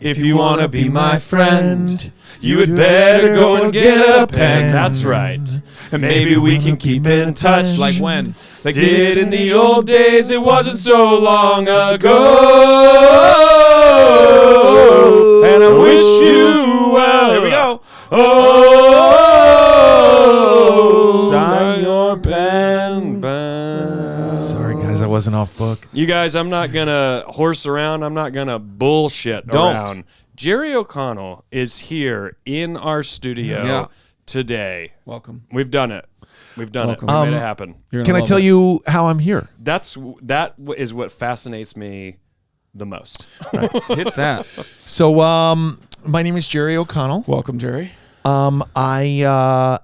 If you want to be my friend, you had better go and get a pen. That's right. And maybe we can keep in touch. Like when? Like did in the old days, it wasn't so long ago. And I wish you well. Here we go. Oh, sign your pen. Sorry, guys, I wasn't off book. You guys, I'm not going to horse around. I'm not going to bullshit around. Jerry O'Connell is here in our studio today. Welcome. We've done it. We've done it. We made it happen. Can I tell you how I'm here? That is what fascinates me the most. Hit that. So, my name is Jerry O'Connell. Welcome, Jerry. I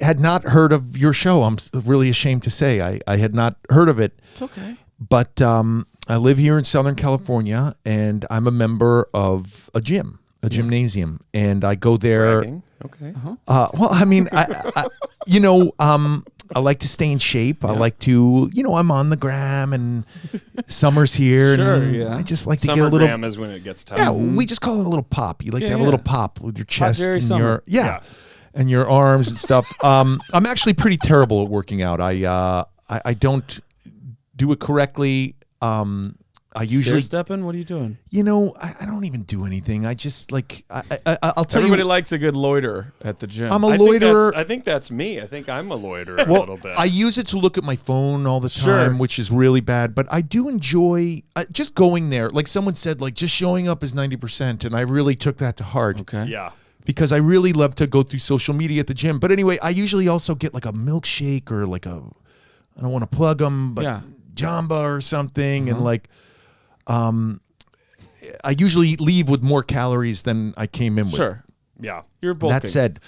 had not heard of your show. I'm really ashamed to say I had not heard of it. It's okay. But I live here in Southern California, and I'm a member of a gym, a gymnasium, and I go there. Bragging. Okay. Well, I mean, I like to stay in shape. I like to, I'm on the gram, and summer's here, and I just like to get a little. Gram is when it gets tough. Yeah, we just call it a little pop. You like to have a little pop with your chest and summer. your and your arms and stuff. I'm actually pretty terrible at working out. I don't do it correctly. I usually stepping. What are you doing? I don't even do anything. I just like I'll tell Everybody you. likes a good loiter at the gym. I'm a loiterer. I think that's me. I think I'm a loiterer a Well, little bit. I use it to look at my phone all the time, which is really bad. But I do enjoy just going there. Like someone said, like just showing up is 90%, and I really took that to heart. Okay. Yeah. Because I really love to go through social media at the gym. But anyway, I usually also get like a milkshake or like I don't want to plug them, but Jamba or something, and like. I usually leave with more calories than I came in with. Sure. Yeah. You're bulking. That said,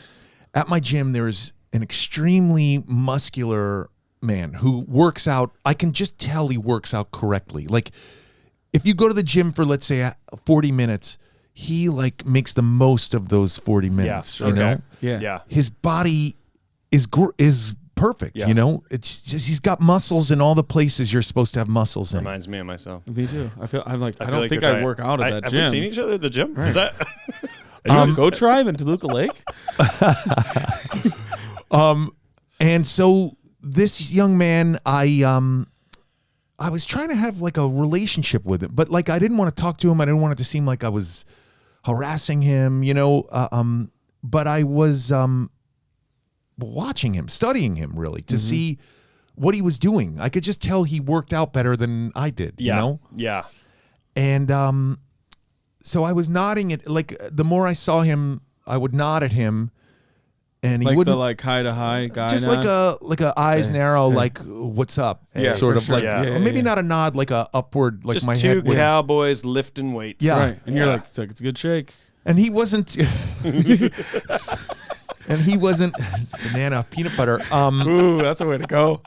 at my gym, there's an extremely muscular man who works out. I can just tell he works out correctly. Like, if you go to the gym for, let's say, 40 minutes, he, like, makes the most of those 40 minutes. Yeah. You know? Yeah. His body is perfect, It's just he's got muscles in all the places you're supposed to have muscles in. Reminds me of myself. Me too. I don't like think I work out at that have gym. Have we seen each other at the gym? Right. Is that? Go Tribe in Toluca Lake. And so this young man, I was trying to have like a relationship with him, but like I didn't want to talk to him. I didn't want it to seem like I was harassing him, but I was watching him, studying him really to see what he was doing. I could just tell he worked out better than I did, you know? Yeah. And so I was nodding at, like, the more I saw him, I would nod at him, and he like wouldn't. The like high to high guy. Just nod? like a eyes narrow, like what's up, sort of sure. like, or maybe not a nod, like a upward, like Just my two head. Would, cowboys lifting weights. Yeah. Right. And you're like, it's a good shake. and he wasn't. And he wasn't banana peanut butter. Ooh, that's a way to go.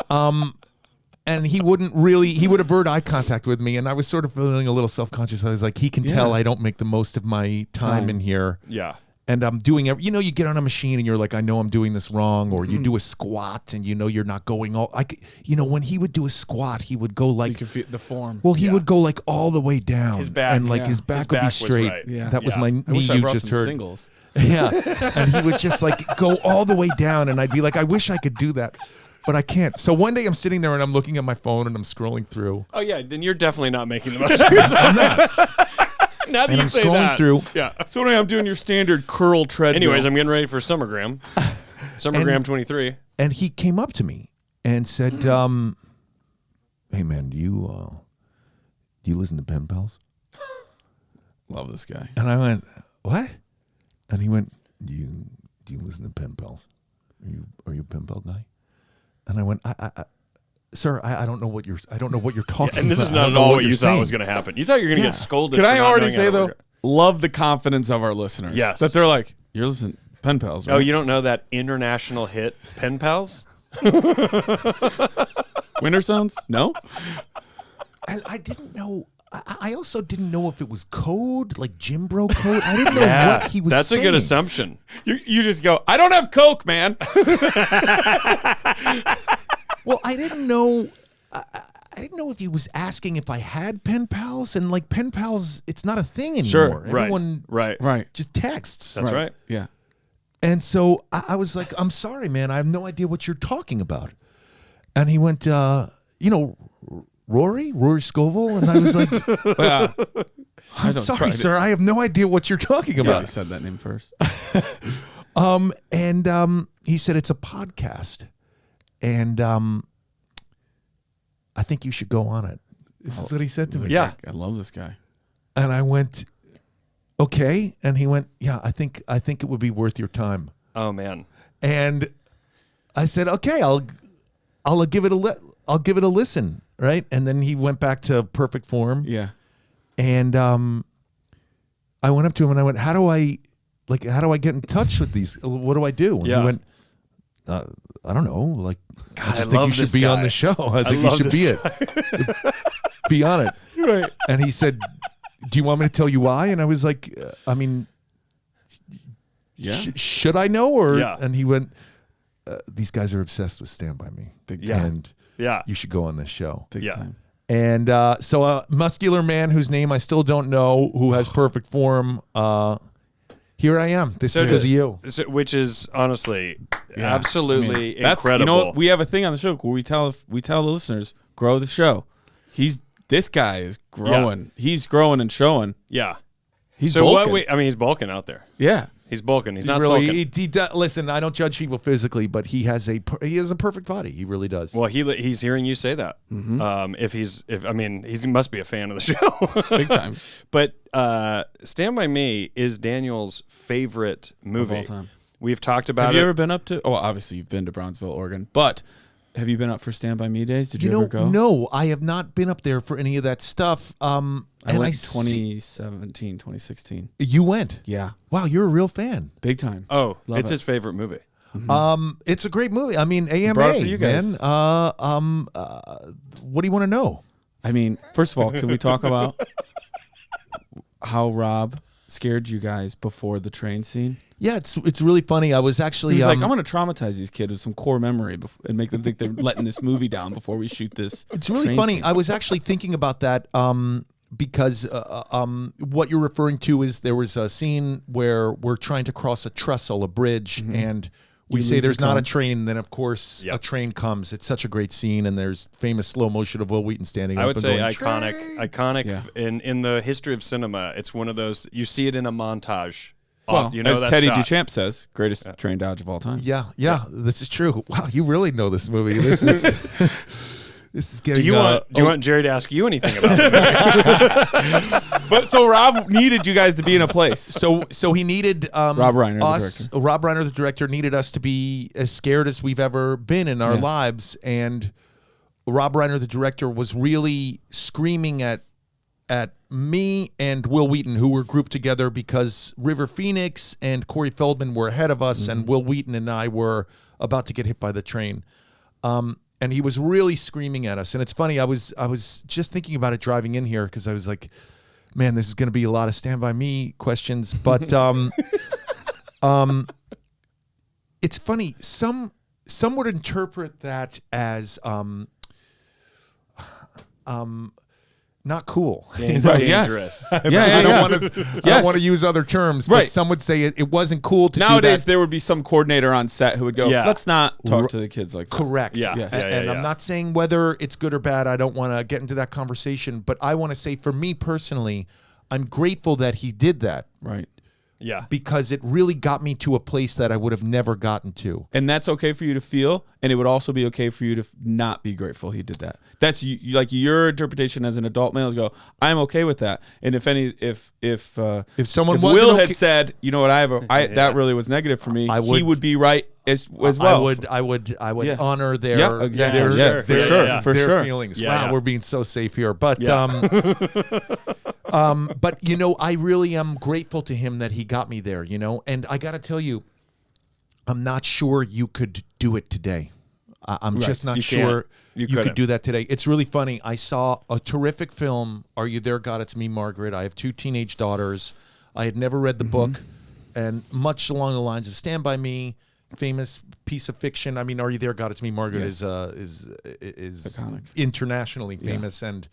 And he would avert eye contact with me, and I was sort of feeling a little self-conscious. I was like, he can tell I don't make the most of my time in here. Yeah. And I'm doing you get on a machine and you're like, I know I'm doing this wrong, or you do a squat and you're not going all, when he would do a squat, he would go like, you can feel the form. well, he would go like all the way down. His back. And like his back would be straight. Right. Yeah. That was my knee I wish I you brought just some heard. singles. Yeah. And he would just like go all the way down, and I'd be like, I wish I could do that, but I can't. So one day I'm sitting there and I'm looking at my phone and I'm scrolling through. Oh yeah, then you're definitely not making the most of your time. Now that And you I'm say scrolling that. through. Yeah. So anyway, I'm doing your standard curl treadmill. Anyways, I'm getting ready for Summergram. Summergram 23. And he came up to me and said, hey man, do you listen to Pen Pals? Love this guy. And I went, what? And he went, do you listen to Pen Pals? Are you a Pen Pal guy? And I went, sir, I don't know what you're talking about. And this is not at all what you thought was going to happen. You thought you were going to get scolded. Can for I not already knowing say how to though, work it. love the confidence of our listeners. Yes. That they're like, you're listening to Pen Pals, right? Oh, you don't know that international hit, Pen Pals? Winter Sounds? No? I didn't know. I also didn't know if it was code, like gym bro code. I didn't know what he was That's saying. a good assumption. You just go, I don't have Coke, man. Well, I didn't know. I didn't know if he was asking if I had pen pals, and like pen pals, it's not a thing anymore. Sure, Everyone right. just texts. That's right. Yeah. And so I was like, I'm sorry, man. I have no idea what you're talking about. And he went, Rory Scovel? And I was like, I'm sorry, sir. I have no idea what you're talking about. I said that name first. He said, it's a podcast. And I think you should go on it. This is what he said to me. Yeah. I love this guy. And I went, okay. And he went, yeah, I think it would be worth your time. Oh man. And I said, okay, I'll give it a listen, right? And then he went back to perfect form. Yeah. And I went up to him and I went, how do I get in touch with these? What do I do? And he went, I don't know. Like, God, I just think you should be on the show. I think you should be be on it. Right. And he said, do you want me to tell you why? And I was like, Yeah. Should I know? Or Yeah. And he went, these guys are obsessed with Stand By Me. Big time. And you should go on this show. Big Yeah. time. And so a muscular man whose name I still don't know, who has perfect form, here I am. This is because of you. Which is honestly absolutely That's, incredible. you know what? We have a thing on the show where we tell the listeners, grow the show. This guy is growing. Yeah. He's growing and showing. Yeah. He's bulking. bulking. He's bulking out there. Yeah. He's bulking. He's not really, sulking. Listen, I don't judge people physically, but he has a perfect body. He really does. Well, he's hearing you say that. Mm-hmm. He must be a fan of the show. Big time. But Stand By Me is Daniel's favorite movie. Of all time. We've talked about it. Have you ever been up to? Oh, obviously you've been to Brownsville, Oregon, but have you been up for Stand By Me days? Did you ever go? No, I have not been up there for any of that stuff. I went 2017, 2016. You went? Yeah. Wow, you're a real fan. Big time. Oh, Love it's it. his favorite movie. Mm-hmm. It's a great movie. I mean, AMA, brought it for you guys. man. What do you want to know? I mean, first of all, can we talk about how Rob scared you guys before the train scene? Yeah, it's really funny. I was actually He's like, I'm going to traumatize these kids with some core memory and make them think they're letting this movie down before we shoot this. It's really train funny. scene. I was actually thinking about that because what you're referring to is there was a scene where we're trying to cross a trestle, a bridge, and we say there's not a train. Then, of course, a train comes. It's such a great scene, and there's famous slow motion of Will Wheaton standing up. I would say going, iconic Yeah. in the history of cinema. It's one of those, you see it in a montage. Well, you know as that Teddy shot. Duchamp says, greatest train dodge of all time. Yeah, this is true. Wow, you really know this movie. This is this is getting. Do you want Jerry to ask you anything about it? But so Rob needed you guys to be in a place. So he needed Rob Reiner, the us. director. Rob Reiner, the director, needed us to be as scared as we've ever been in our lives, and Rob Reiner, the director, was really screaming at me and Will Wheaton, who were grouped together because River Phoenix and Corey Feldman were ahead of us, and Will Wheaton and I were about to get hit by the train. And he was really screaming at us. And it's funny, I was just thinking about it driving in here because I was like, man, this is going to be a lot of Stand By Me questions. But it's funny. Some would interpret that as not cool. Dangerous. I don't want to use other terms, but some would say it wasn't cool to Nowadays, do that. there would be some coordinator on set who would go, let's not talk to the kids like that. Correct. Yeah. Yes. And I'm not saying whether it's good or bad. I don't want to get into that conversation, but I want to say for me personally, I'm grateful that he did that. Right. Yeah. Because it really got me to a place that I would have never gotten to. And that's okay for you to feel, and it would also be okay for you to not be grateful he did that. That's like your interpretation as an adult male is go, I'm okay with that. And if someone Will had said, you know what, that really was negative for me, he would be right as well. I would honor their exactly. their feelings. Yeah, wow, we're being so safe here. But but you know, I really am grateful to him that he got me there, you know. And I got to tell you, I'm not sure you could do it today. I'm just not sure you could do that today. It's really funny. I saw a terrific film, Are You There, God? It's Me, Margaret. I have 2 teenage daughters. I had never read the book, and much along the lines of Stand By Me, famous piece of fiction. I mean, Are You There, God? It's Me, Margaret is iconic, internationally famous, and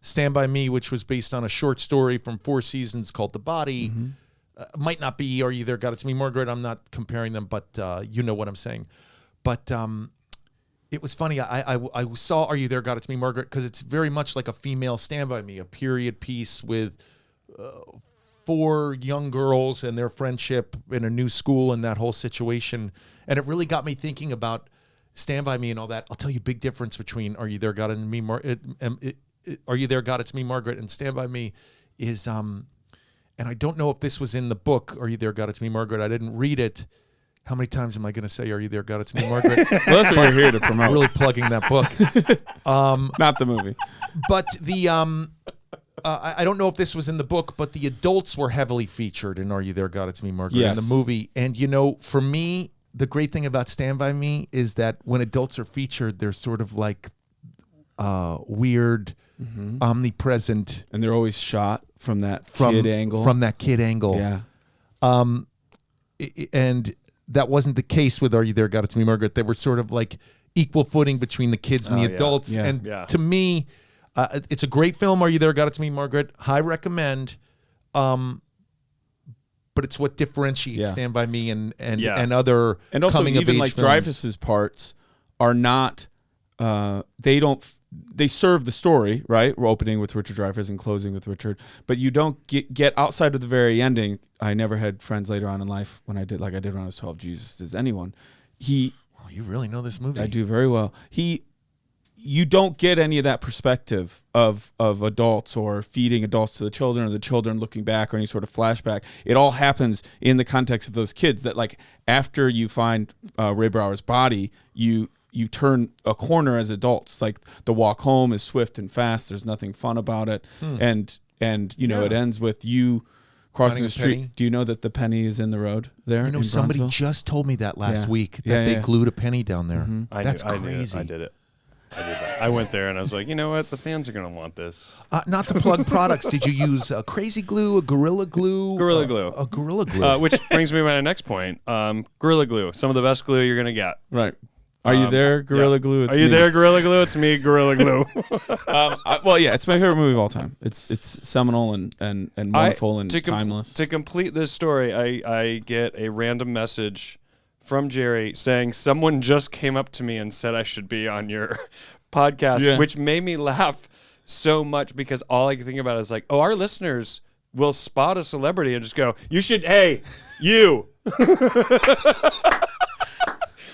Stand By Me, which was based on a short story from Four Seasons called The Body, might not be Are You There, God? It's Me, Margaret. I'm not comparing them, but you know what I'm saying. But it was funny. I saw Are You There, God? It's Me, Margaret, because it's very much like a female Stand By Me, a period piece with 4 young girls and their friendship in a new school and that whole situation. And it really got me thinking about Stand By Me and all that. I'll tell you, big difference between Are You There, God? And Me, Are You There, God? It's Me, Margaret, and Stand By Me is, and I don't know if this was in the book, Are You There, God? It's Me, Margaret. I didn't read it. How many times am I going to say, Are You There, God? It's Me, Margaret? Well, that's what you're here to promote. I'm really plugging that book. Not the movie. But the, I don't know if this was in the book, but the adults were heavily featured in Are You There, God? It's Me, Margaret, in the movie. And, you know, for me, the great thing about Stand By Me is that when adults are featured, they're sort of like weird, omnipresent. And they're always shot from that kid angle. From that kid angle. Yeah. And that wasn't the case with Are You There, God? It's Me, Margaret. They were sort of like equal footing between the kids and the adults. Yeah. And to me, it's a great film, Are You There, God? It's Me, Margaret. High recommend. But it's what differentiates Stand By Me and other and also coming of even age like films. Dreyfuss's parts are not. They serve the story, right? We're opening with Richard Dreyfuss and closing with Richard, but you don't get outside of the very ending. I never had friends later on in life when I did when I was 12. Jesus, does anyone? Well, you really know this movie. I do very well. You don't get any of that perspective of adults or feeding adults to the children or the children looking back or any sort of flashback. It all happens in the context of those kids that, like, after you find Ray Brower's body, you turn a corner as adults. Like, the walk home is swift and fast. There's nothing fun about it. And you know, it ends with you crossing the street. Penny. Do you know that the penny is in the road there? You know, in somebody Bronzeville? just told me that last week that they glued a penny down there. That's crazy. I did it. I went there and I was like, you know what? The fans are going to want this. Not to plug products. Did you use a Crazy Glue, a Gorilla Glue? Gorilla Glue. A Gorilla Glue. Which brings me to my next point. Gorilla Glue. Some of the best glue you're going to get. Right. Are you there, Gorilla Glue? It's Are you me. there, Gorilla Glue? It's me, Gorilla Glue. Well, yeah, it's my favorite movie of all time. It's seminal and wonderful and timeless. To complete this story, I get a random message from Jerry saying someone just came up to me and said I should be on your podcast, which made me laugh so much because all I can think about is like, oh, our listeners will spot a celebrity and just go, you should, hey, you.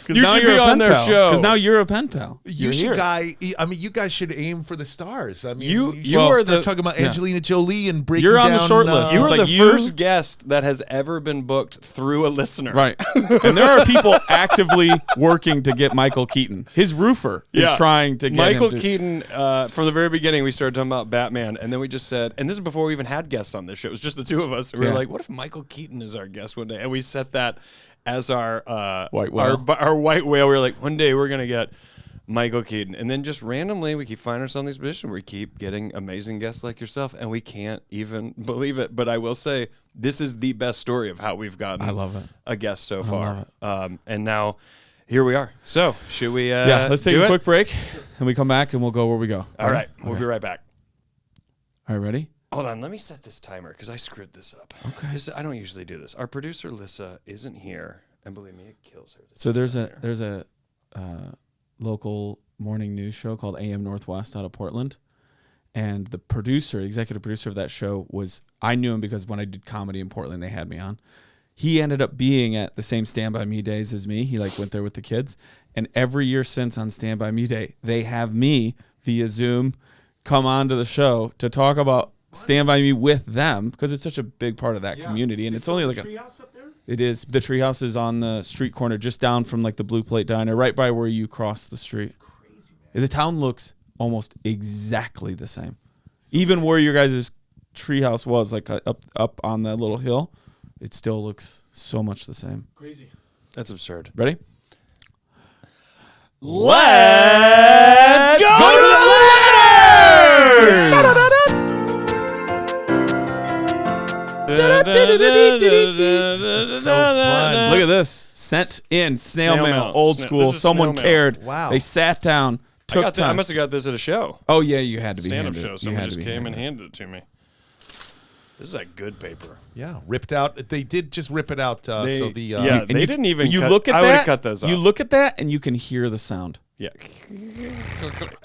You should be on their show. Because now you're a pen pal. You guys should aim for the stars. I mean, you are talking about Angelina Jolie and breaking You're on down, the short list. You are like the first guest that has ever been booked through a listener. Right. And there are people actively working to get Michael Keaton. His roofer is trying to get Michael him to... Keaton, from the very beginning, we started talking about Batman, and then we just said, and this is before we even had guests on this show. It was just the two of us. We were like, what if Michael Keaton is our guest one day? And we set that as our white whale. Our white whale. We were like, one day we're going to get Michael Keaton. And then just randomly, we keep finding ourselves in this position where we keep getting amazing guests like yourself, and we can't even believe it. But I will say, this is the best story of how we've gotten a guest so far. And now, here we are. So, should we let's take a quick break, and we come back, and we'll go where we go. All right. We'll be right back. All right, ready? Hold on, let me set this timer because I screwed this up. Okay. I don't usually do this. Our producer, Lissa, isn't here, and believe me, it kills her. So there's a local morning news show called AM Northwest out of Portland, and the executive producer of that show I knew him because when I did comedy in Portland, they had me on. He ended up being at the same Stand By Me days as me. He went there with the kids, and every year since on Stand By Me Day, they have me via Zoom come on to the show to talk about Stand By Me with them because it's such a big part of that community, and it's only like treehouse up there. It is. The treehouse is on the street corner, just down from like the Blue Plate Diner, right by where you cross the street. Crazy, man. The town looks almost exactly the same, even where your guys' treehouse was, like up on that little hill. It still looks so much the same. Crazy. That's absurd. Ready? Let's go to the letters! is so fun. Look at this. Sent in snail mail. Old school. Someone cared. Wow. They sat down, took time. I must have got this at a show. Oh, yeah, you had to be Stand-up handed. show. Someone just came and handed it to me. This is like good paper. Yeah, ripped out. They did just rip it out. They and didn't even. You cut, look at I that. would have cut those off. You look at that, and you can hear the sound. Yeah.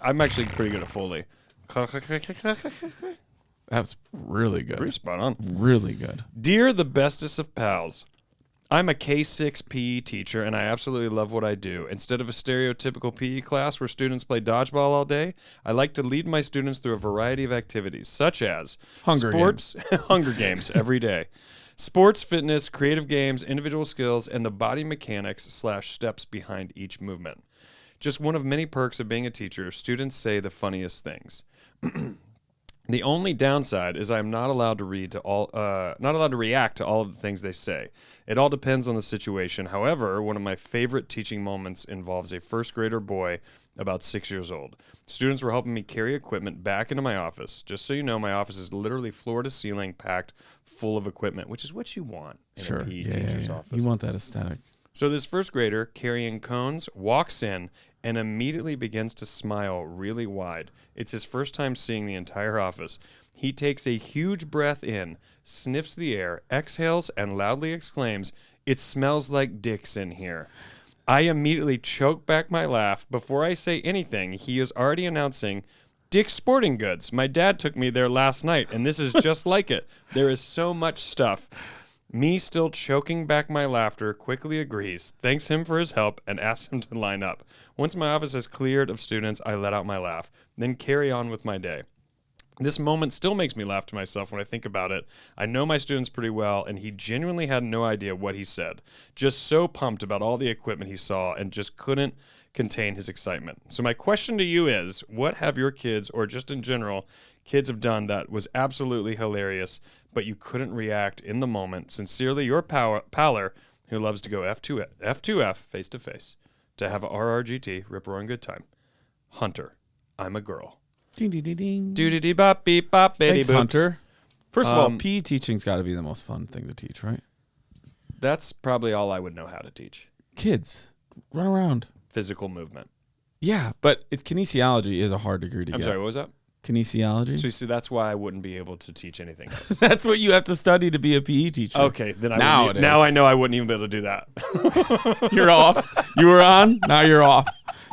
I'm actually pretty good at Foley. That's really good. Pretty spot on. Really good. Dear the bestest of pals, I'm a K6 PE teacher, and I absolutely love what I do. Instead of a stereotypical PE class where students play dodgeball all day, I like to lead my students through a variety of activities, such as sports, Hunger Games every day, sports, fitness, creative games, individual skills, and the body mechanics / steps behind each movement. Just one of many perks of being a teacher, students say the funniest things. The only downside is I'm not allowed to react to all of the things they say. It all depends on the situation. However, one of my favorite teaching moments involves a first grader boy about 6 years old. Students were helping me carry equipment back into my office. Just so you know, my office is literally floor to ceiling packed full of equipment, which is what you want in a PE teacher's office. You want that aesthetic. So this first grader, carrying cones, walks in and immediately begins to smile really wide. It's his first time seeing the entire office. He takes a huge breath in, sniffs the air, exhales, and loudly exclaims, "It smells like dicks in here." I immediately choke back my laugh. Before I say anything, he is already announcing, "Dick's Sporting Goods. My dad took me there last night, and this is just like it. There is so much stuff." Me still choking back my laughter, quickly agrees, thanks him for his help, and asks him to line up. Once my office is cleared of students, I let out my laugh, then carry on with my day. This moment still makes me laugh to myself when I think about it. I know my students pretty well, and he genuinely had no idea what he said. Just so pumped about all the equipment he saw and just couldn't contain his excitement. So my question to you is, what have your kids, or just in general, kids have done that was absolutely hilarious, but you couldn't react in the moment? Sincerely, your paler who loves to go F2F face to face to have a RRGT, rip roaring good time. Hunter, I'm a girl. Ding, ding, ding, ding. Doo-dee-dee bop beep bop baby Thanks, boops. Hunter. First of all, PE teaching's got to be the most fun thing to teach, right? That's probably all I would know how to teach. Kids, run around. Physical movement. Yeah, but kinesiology is a hard degree to get. I'm sorry, what was that? Kinesiology. So you see, that's why I wouldn't be able to teach anything else. That's what you have to study to be a PE teacher. Okay, then now I know I wouldn't even be able to do that. You're off. You were on. Now you're off.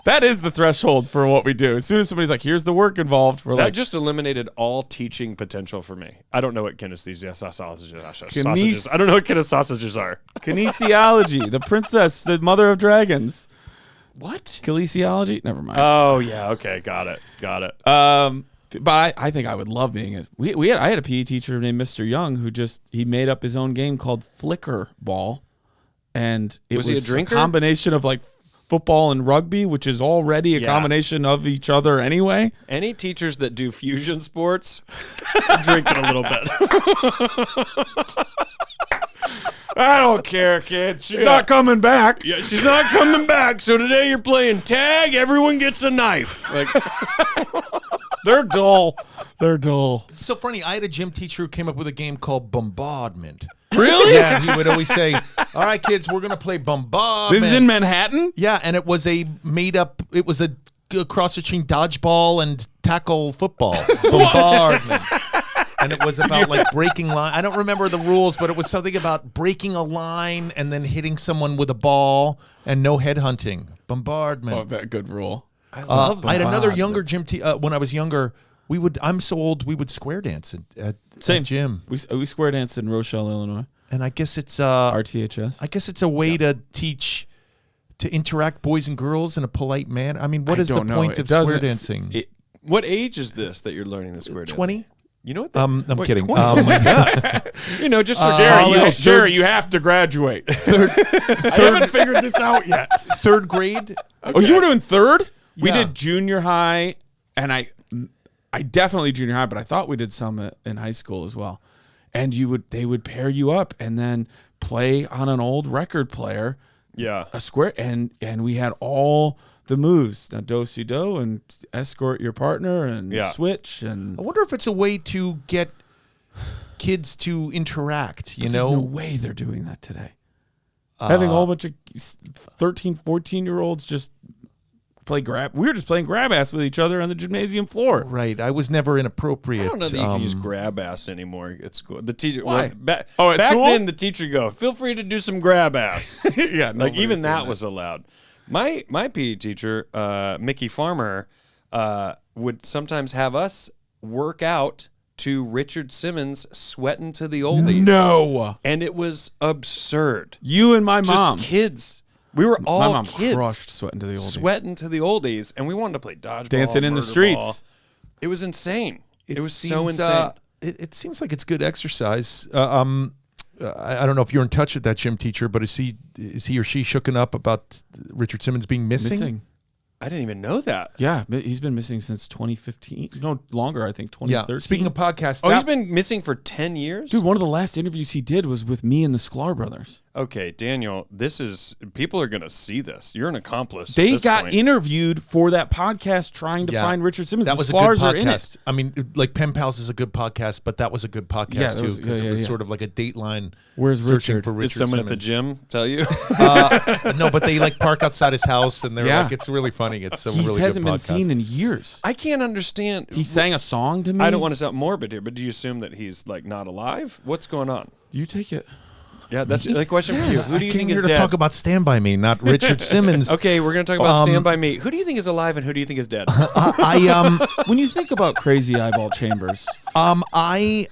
That is the threshold for what we do. As soon as somebody's like, "Here's the work involved," we're that just eliminated all teaching potential for me. I don't know what sausages. I don't know what sausages are. Kinesiology, the princess, the mother of dragons. What? Kinesiology? Never mind. Oh yeah. Okay. Got it. But I think I would love being it. I had a PE teacher named Mr. Young who he made up his own game called flicker ball, and it was he a drinker? Combination of like football and rugby, which is already a combination of each other anyway. Any teachers that do fusion sports, drink it a little bit. I don't care, kids. She's not coming back. Yeah, she's not coming back. So today you're playing tag. Everyone gets a knife. Like, they're dull. They're dull. It's so funny. I had a gym teacher who came up with a game called Bombardment. Really? Yeah, he would always say, "All right, kids, we're going to play Bombardment." This is in Manhattan? Yeah, and it was a cross between dodgeball and tackle football. Bombardment. And it was about like breaking line. I don't remember the rules, but it was something about breaking a line and then hitting someone with a ball and no headhunting. Bombardment. Oh, that good rule. I had another younger gym when I was younger. I'm so old. We would square dance at gym. We square danced in Rochelle, Illinois. And I guess it's RTHS. I guess it's a way to teach to interact boys and girls in a polite manner. I mean, what is the point of square dancing? What age is this that you're learning the square dance? 20. You know what? I'm kidding. 20? Oh my god! Just for Jerry, you have to graduate. I haven't figured this out yet. Third grade. Okay. Oh, you were doing third? Yeah. We did junior high, and I definitely junior high, but I thought we did some in high school as well. And they would pair you up and then play on an old record player. Yeah, a square, and we had all the moves, now do-si-do and escort your partner and switch. And I wonder if it's a way to get kids to interact, you There's know? no way they're doing that today. Having a whole bunch of 13, 14-year-olds just play grab. We were just playing grab ass with each other on the gymnasium floor. Right. I was never inappropriate. I don't know that you can use grab ass anymore at school. The teacher. Why? Well, back school? then, the teacher would go, feel free to do some grab ass. Yeah, Like even that was allowed. My PE teacher, Mickey Farmer, would sometimes have us work out to Richard Simmons sweating to the oldies. No. And it was absurd. You and my Just mom. kids. We were all My mom kids. crushed sweating to the oldies. Sweating to the oldies. And we wanted to play dodgeball. Dancing in the murder streets. ball. It was insane. It was so seems, insane. It seems like it's good exercise. I don't know if you're in touch with that gym teacher, but is he or she shooken up about Richard Simmons being missing? I didn't even know that. Yeah, he's been missing since 2015. No, longer, I think, 2013. Yeah. Speaking of podcasts, Oh, he's been missing for 10 years? Dude, one of the last interviews he did was with me and the Sklar brothers. Okay, Daniel, people are going to see this. You're an accomplice. They at this got point. interviewed for that podcast trying to find Richard Simmons. That The was a good Sklars are in it. podcast. I mean, like Pen Pals is a good podcast, but that was a good podcast Yeah, that too was- because yeah, it was yeah. sort of like a Dateline. Where's searching Richard? for Did Richard someone at the Simmons. gym tell you? No, but they like park outside his house, and they're Yeah. like, it's really funny. It's a He really hasn't good been podcast. seen in years. I can't understand. He sang a song to me. I don't want to sound morbid here, but do you assume that he's like not alive? What's going on? You take it. Yeah, that's the question for you. Yes. Who do you I came think here is to dead? talk about Stand By Me, not Richard Simmons. Okay, we're going to talk about Stand By Me. Who do you think is alive and who do you think is dead? When you think about crazy eyeball chambers, I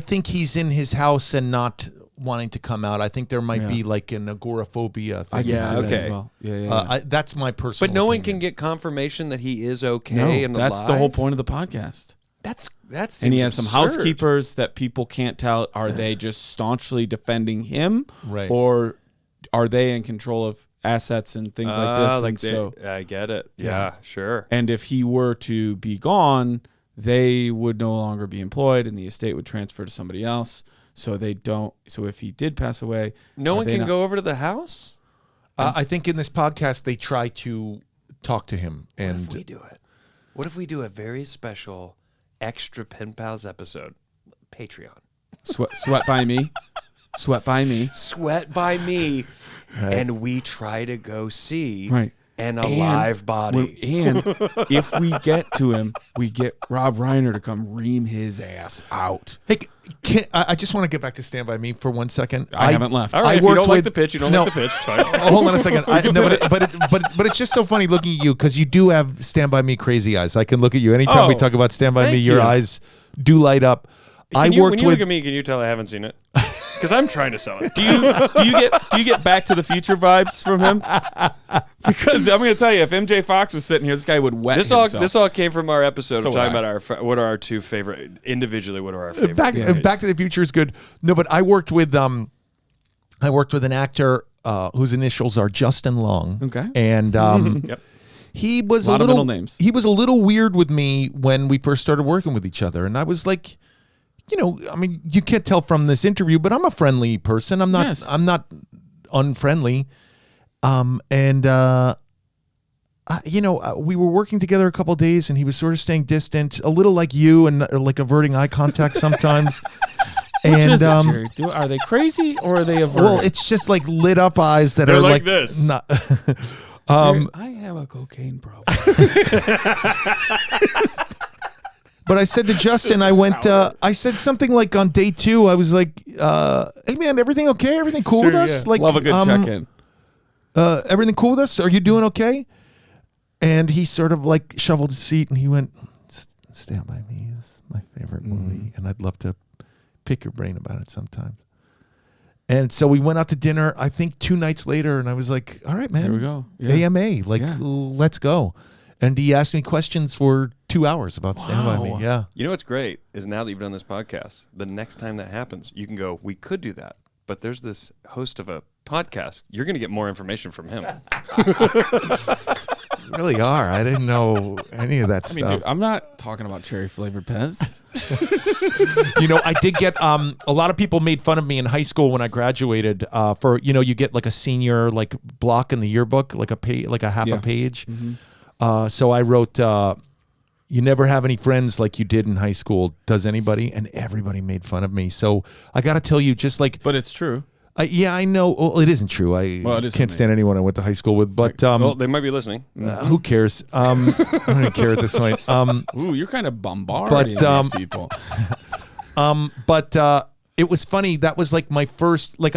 think he's in his house and not wanting to come out. I think there might be like an agoraphobia thing. I can Yeah, see that okay. as well. Yeah. That's my personal. But no one opinion. can get confirmation that he is okay No, and that's alive. the whole point of the podcast. That's And he has some absurd. housekeepers that people can't tell. Are they just staunchly defending him, Right. or are they in control of assets and things like this? I get it. Yeah, sure. And if he were to be gone, they would no longer be employed, and the estate would transfer to somebody else. So they don't. So if he did pass away, No are one they can not- go over to the house? I think in this podcast they try to talk to him, What and if we do it? What if we do a very special extra Pen Pals episode? Patreon. Sweat by me, sweat by me. Sweat by me. And we try to go see Right. an alive body. And if we get to him, we get Rob Reiner to come ream his ass out. hey, I just want to get back to Stand By Me for 1 second. I haven't left. All right, I if you worked don't like with- the pitch, you don't No. like the pitch. It's fine. Hold on a second. But it's just so funny looking at you because you do have Stand By Me crazy eyes. I can look at you anytime we Oh, talk about Stand By Me. thank Your you. eyes do light up. When you with. look at me, can you tell I haven't seen it? Because I'm trying to sell it. Do you get Back to the Future vibes from him? Because I'm going to tell you, if MJ Fox was sitting here, this guy would wet himself. This all came from our episode So of would talking I. about what are our two favorite individually. What are our favorite? Back to the Future is good. No, but I worked with an actor whose initials are Justin Long. Okay. And Yep. he was Lot a of little middle names. He was a little weird with me when we first started working with each other, and I was like, I mean, you can't tell from this interview, but I'm a friendly person. I'm not. Yes. I'm not unfriendly. We were working together a couple of days, and he was sort of staying distant, a little like you, and like averting eye contact sometimes. Which and is it, Jerry? Are they crazy or are they averted? well, it's just like lit up eyes that They're are like this. Not, Jerry, I have a cocaine problem. But I said to Justin, I said something like on day 2, I was like, hey man, everything okay? Everything cool with us? Like, Love a good check-in. everything cool with us? Are you doing okay? And he sort of like shoveled his seat and he went, Stand By Me is my favorite movie. And I'd love to pick your brain about it sometime. And so we went out to dinner, I think 2 nights later, and I was like, all right, man. Here we go. Yeah. AMA, like, Yeah. let's go. And he asked me questions for 2 hours about Stand By Me. Wow. Yeah. You know what's great is now that you've done this podcast, the next time that happens, you can go, we could do that. But there's this host of a podcast. You're going to get more information from him. You really are. I didn't know any of that I mean, stuff. dude, I'm not talking about cherry-flavored Pez. I did get a lot of people made fun of me in high school when I graduated for you get like a senior like block in the yearbook, like a half a page. So I wrote you never have any friends like you did in high school. Does anybody? And everybody made fun of me. So I got to tell you, just like, But it's true. yeah, I know. Well, it isn't true. Can't stand anyone I went to high school with. But well, they might be listening. who cares? I don't even care at this point. Ooh, you're kind of bombarding these people. But it was funny. That was like my first, like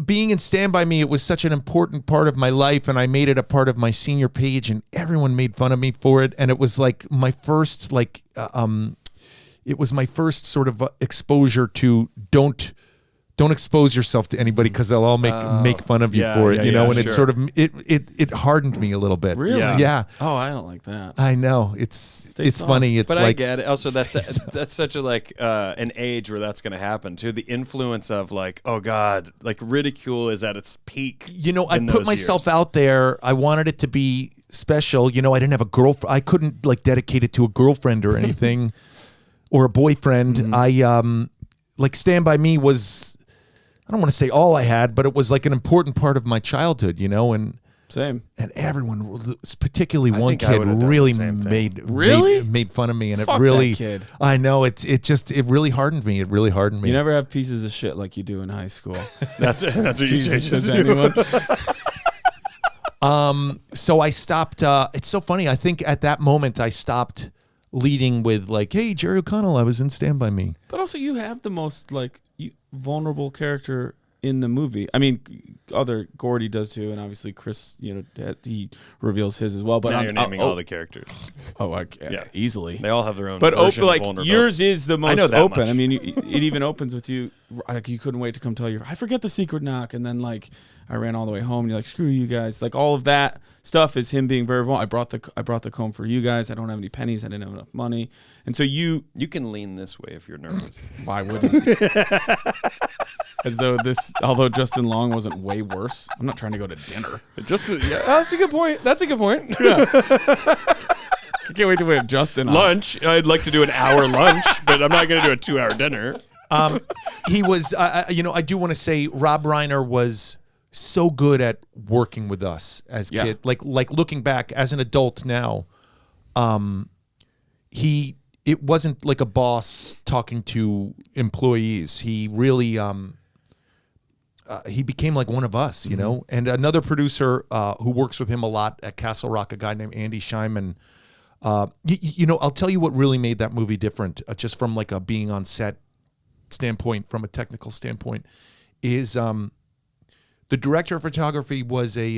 being in Stand By Me, it was such an important part of my life, and I made it a part of my senior page, and everyone made fun of me for it. And it was like my first, it was my first sort of exposure to don't expose yourself to anybody because they'll all make fun of you for it, you know. And it sort of it hardened me a little bit. Really? Yeah. Oh, I don't like that. I know it's funny. It's but like, I get it. Also, that's such a like an age where that's going to happen too. The influence of like, oh God, like ridicule is at its peak. You know, I put myself out there. I wanted it to be special. You know, I didn't have a girlfriend. I couldn't like dedicate it to a girlfriend or anything or a boyfriend. Mm-hmm. I like Stand By Me was, I don't want to say all I had, but it was like an important part of my childhood, you know, and Same. And everyone, particularly I one think I kid, would've done the really same thing. made fun of me, and Fuck it really, that kid. I know it really hardened me. It really hardened me. You never have pieces of shit like you do in high school. That's what you Jesus, changed does to. anyone? So I stopped. It's so funny. I think at that moment I stopped leading with like, "Hey, Jerry O'Connell, I was in Stand By Me." But also, you have the most like vulnerable character in the movie. I mean, Gordy does too, and obviously Chris, you know, he reveals his as well. But Now you're naming all the characters. Oh, easily. They all have their own. But version like of vulnerability. yours is the most know that open. much. I mean, it even opens with you. Like you couldn't wait to come tell you. I forget the secret knock, and then like I ran all the way home. And you're like, screw you guys. Like all of that stuff is him being very vulnerable. I brought the comb for you guys. I don't have any pennies. I didn't have enough money, and so you can lean this way if you're nervous. Why wouldn't? As though although Justin Long wasn't way worse. I'm not trying to go to dinner. That's a good point. That's a good point. Yeah. I can't wait to wait Justin on. Lunch. I'd like to do an hour lunch, but I'm not going to do a 2-hour dinner. He was, I do want to say Rob Reiner was so good at working with us as kid. Like looking back as an adult now, it wasn't like a boss talking to employees. He really, he became like one of us, you know. And another producer who works with him a lot at Castle Rock, a guy named Andy Scheinman. You know, I'll tell you what really made that movie different, just from like a being on set standpoint, from a technical standpoint, is the director of photography was a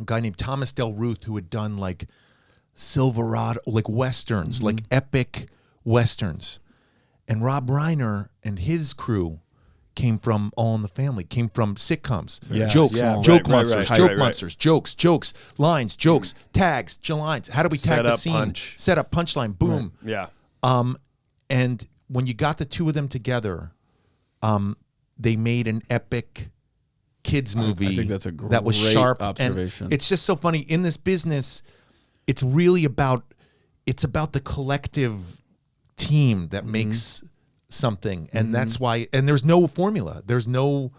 guy named Thomas Del Ruth, who had done like Silverado, like westerns, like epic westerns. And Rob Reiner and his crew came from All in the Family, came from sitcoms, jokes, monsters, jokes, lines, jokes, tags, lines. How do we tag the scene? Punch. Set up, punchline, boom. Right. Yeah. And when you got the two of them together, they made an epic kids movie. I think that's a that was sharp observation. And it's just so funny in this business. It's really about the collective team that makes something, and that's why. And there's no formula. There's no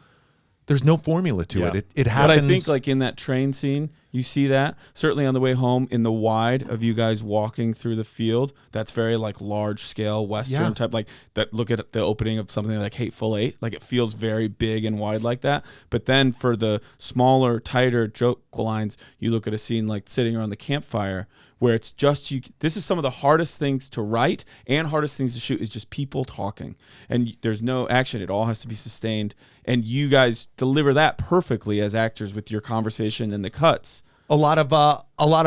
formula to it. It happens. But I think like in that train scene, you see that certainly on the way home in the wide of you guys walking through the field. That's very like large scale Western type, like that. Look at the opening of something like Hateful Eight. Like it feels very big and wide like that. But then for the smaller, tighter joke lines, you look at a scene like sitting around the campfire, where it's just you. This is some of the hardest things to write and hardest things to shoot is just people talking, and there's no action. It all has to be sustained, and you guys deliver that perfectly as actors with your conversation and the cuts. A lot of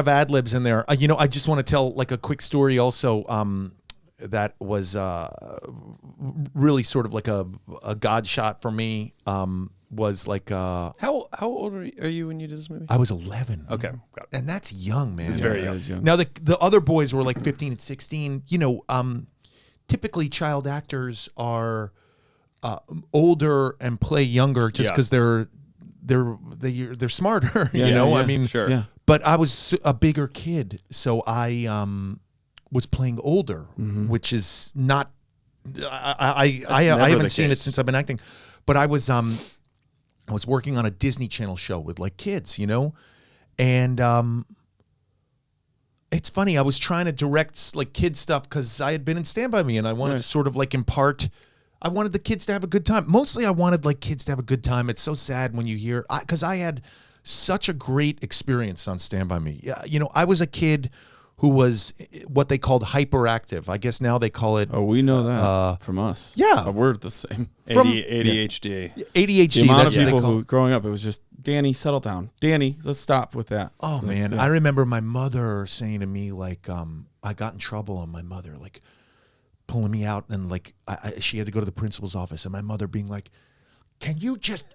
ad libs in there. You know, I just want to tell like a quick story also. That was really sort of like a God shot for me. Was like How old are you when you did this movie? I was 11. Okay, got it. And that's young, man. It's very young. Now the other boys were like 15 and 16. You know, typically child actors are older and play younger just because they're smarter. You know, I mean, sure. Yeah. But I was a bigger kid, so I was playing older, which is not. I haven't seen it since I've been acting, but I was working on a Disney Channel show with like kids, you know, and it's funny. I was trying to direct like kid stuff because I had been in Stand By Me, and I wanted to sort of like impart. I wanted the kids to have a good time. Mostly, I wanted like kids to have a good time. It's so sad when you hear, because I had such a great experience on Stand By Me. Yeah, you know, I was a kid who was what they called hyperactive. I guess now they call it. Oh, we know that from us. Yeah, we're the same. ADHD. ADHD. The amount of that's people who growing up, it was just Danny, settle down. Danny, let's stop with that. Oh man, I remember my mother saying to me like, I got in trouble, and my mother like pulling me out, and like she had to go to the principal's office, and my mother being like, "Can you just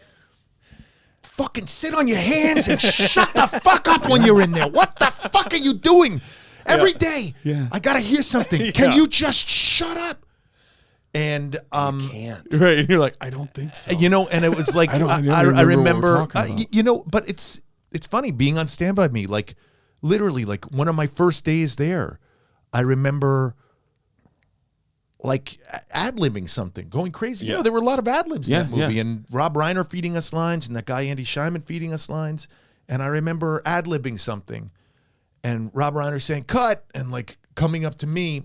fucking sit on your hands and shut the fuck up when you're in there? What the fuck are you doing every day? I gotta hear something. Can you just shut up?" And you can't. Right, and you're like, I don't think so. You know, and it was like I remember you know, but it's funny being on Stand By Me. Like literally, like one of my first days there, I remember like ad-libbing something, going crazy. You know, there were a lot of ad-libs in that movie, and Rob Reiner feeding us lines, and that guy Andy Scheinman feeding us lines. And I remember ad-libbing something, and Rob Reiner saying "cut," and like coming up to me,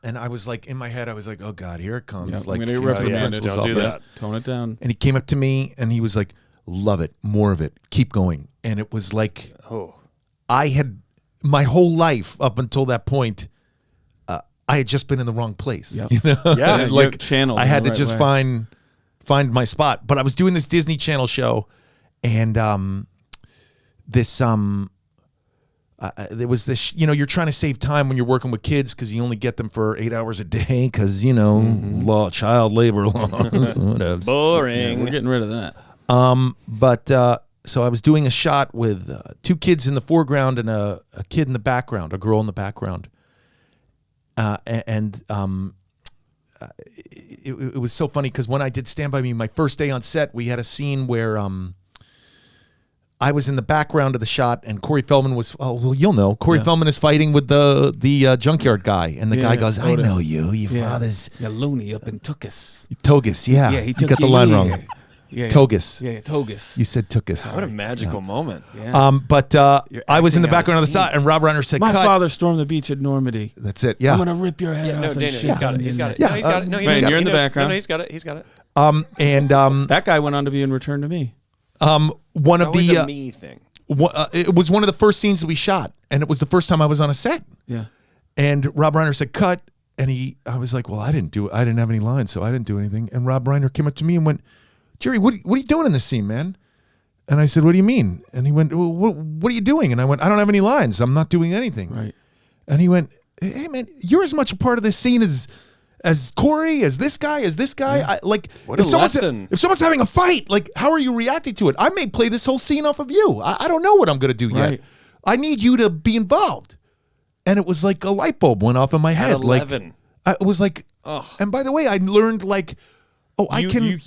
and I was like in my head, I was like, "Oh God, here it comes!" Like, I'm gonna reprimand it. Don't do that. Tone it down. And he came up to me, and he was like, "Love it, more of it, keep going." And it was like, I had my whole life up until that point. I had just been in the wrong place. You know? Like channel. I had to just find my spot. But I was doing this Disney Channel show, and there was this, you know, you're trying to save time when you're working with kids because you only get them for 8 hours a day because, you know, child labor laws. Boring. We're getting rid of that. But so I was doing a shot with 2 kids in the foreground and a kid in the background, a girl in the background. It was so funny because when I did Stand By Me, my first day on set, we had a scene where I was in the background of the shot, and Corey Feldman was. Oh well, you'll know. Corey Feldman is fighting with the junkyard guy, and the guy goes, "I know you. Your father's loony up in Tokus. Togus. Yeah, he you got the line wrong. Togus. Yeah, Togus. You said Tokus. What a magical moment. But I was in the background of the shot, and Rob Reiner said, "My cut." father stormed the beach at Normandy. That's it. Yeah, I'm gonna rip your head off." No, Daniel, he's got it. He's got it. Yeah, no, he's got it. No, you're in the background. No, he's got it. He's got it. That guy went on to be in Return to Me. One of It's the always a me thing. It was one of the first scenes that we shot, and it was the first time I was on a set. Yeah. And Rob Reiner said, "Cut," and I was like, "Well, I didn't have any lines, so I didn't do anything." And Rob Reiner came up to me and went, "Jerry, what are you doing in this scene, man?" And I said, "What do you mean?" And he went, well, what are you doing?" And I went, "I don't have any lines. I'm not doing anything." Right. And he went, "Hey, man, you're as much a part of this scene as Corey, as this guy. Yeah. What a lesson. If someone's having a fight, like, how are you reacting to it? I may play this whole scene off of you. I don't know what I'm going to do yet. I need you to be involved." And it was like a light bulb went off in my head. At 11. It was like, and by the way, I learned like,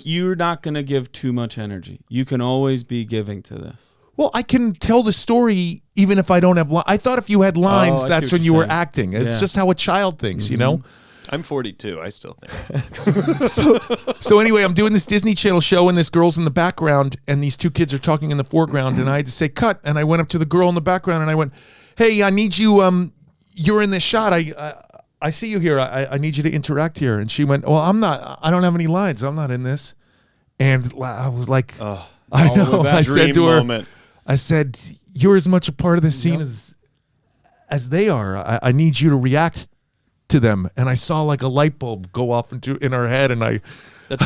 you're not going to give too much energy. You can always be giving to this. Well, I can tell the story even if I don't have lines. I thought if you had lines, that's when you were acting. It's just how a child thinks, you know? I'm 42. I still think. So anyway, I'm doing this Disney Channel show, and this girl's in the background, and these 2 kids are talking in the foreground, and I had to say cut, and I went up to the girl in the background, and I went, "Hey, I need you. You're in this shot. I see you here. I need you to interact here." And she went, "Well, I'm not. I don't have any lines. I'm not in this." And I was like, I know. I said to her, I said, "You're as much a part of this scene as they are. I need you to react to them." And I saw like a light bulb go off in her head, and I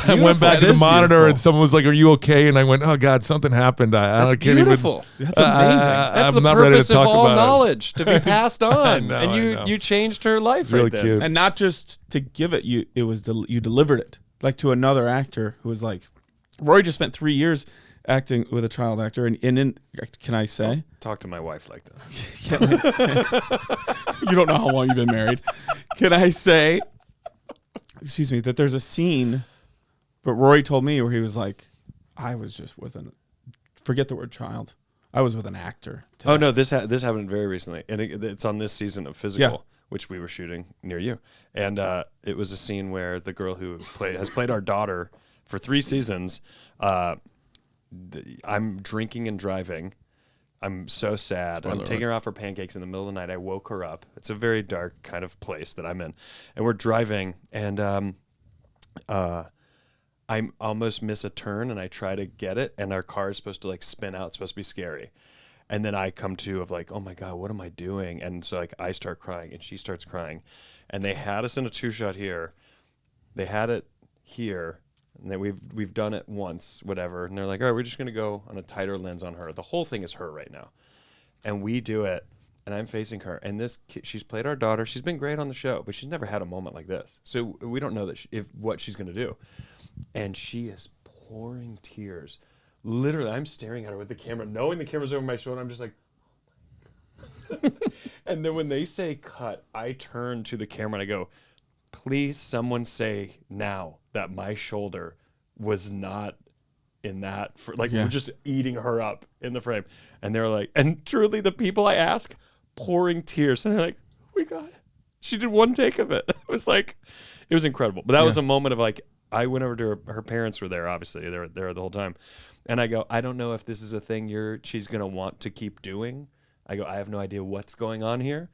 went back to the monitor, and someone was like, "Are you okay?" And I went, "Oh God, something happened." That's beautiful. That's amazing. That's the purpose of all knowledge, to be passed on. And you changed her life right there. Cute. And not just to give it, you delivered it like to another actor who was like, Rory just spent 3 years acting with a child actor, and can I say? Talk to my wife like that. Can I say? You don't know how long you've been married. Can I say? Excuse me. That there's a scene. But Rory told me where he was like, I was just with forget the word child. I was with an actor today. Oh, no, this happened very recently. And it's on this season of Physical, which we were shooting near you. And it was a scene where the girl who has played our daughter for 3 seasons, I'm drinking and driving. I'm so sad. Spoiler I'm taking alert. her out for pancakes in the middle of the night. I woke her up. It's a very dark kind of place that I'm in. And we're driving, and I almost miss a turn, and I try to get it, and our car is supposed to like spin out. It's supposed to be scary. And then I come to of like, oh my God, what am I doing? And so like I start crying, and she starts crying. And they had us in a 2-shot here. They had it here. And then we've done it once, whatever. And they're like, all right, we're just going to go on a tighter lens on her. The whole thing is her right now. And we do it, and I'm facing her. And this she's played our daughter. She's been great on the show, but she's never had a moment like this. So we don't know that what she's going to do. And she is pouring tears. Literally, I'm staring at her with the camera, knowing the camera's over my shoulder. I'm just like, and then when they say cut, I turn to the camera and I go, please someone say now that my shoulder was not in that, we're just eating her up in the frame. And they're like, and truly the people I ask, pouring tears. And they're like, we got it. She did one take of it. It was incredible. But that was a moment of like, I went over to her parents were there, obviously. They were there the whole time. And I go, I don't know if this is a thing she's going to want to keep doing. I go, I have no idea what's going on here.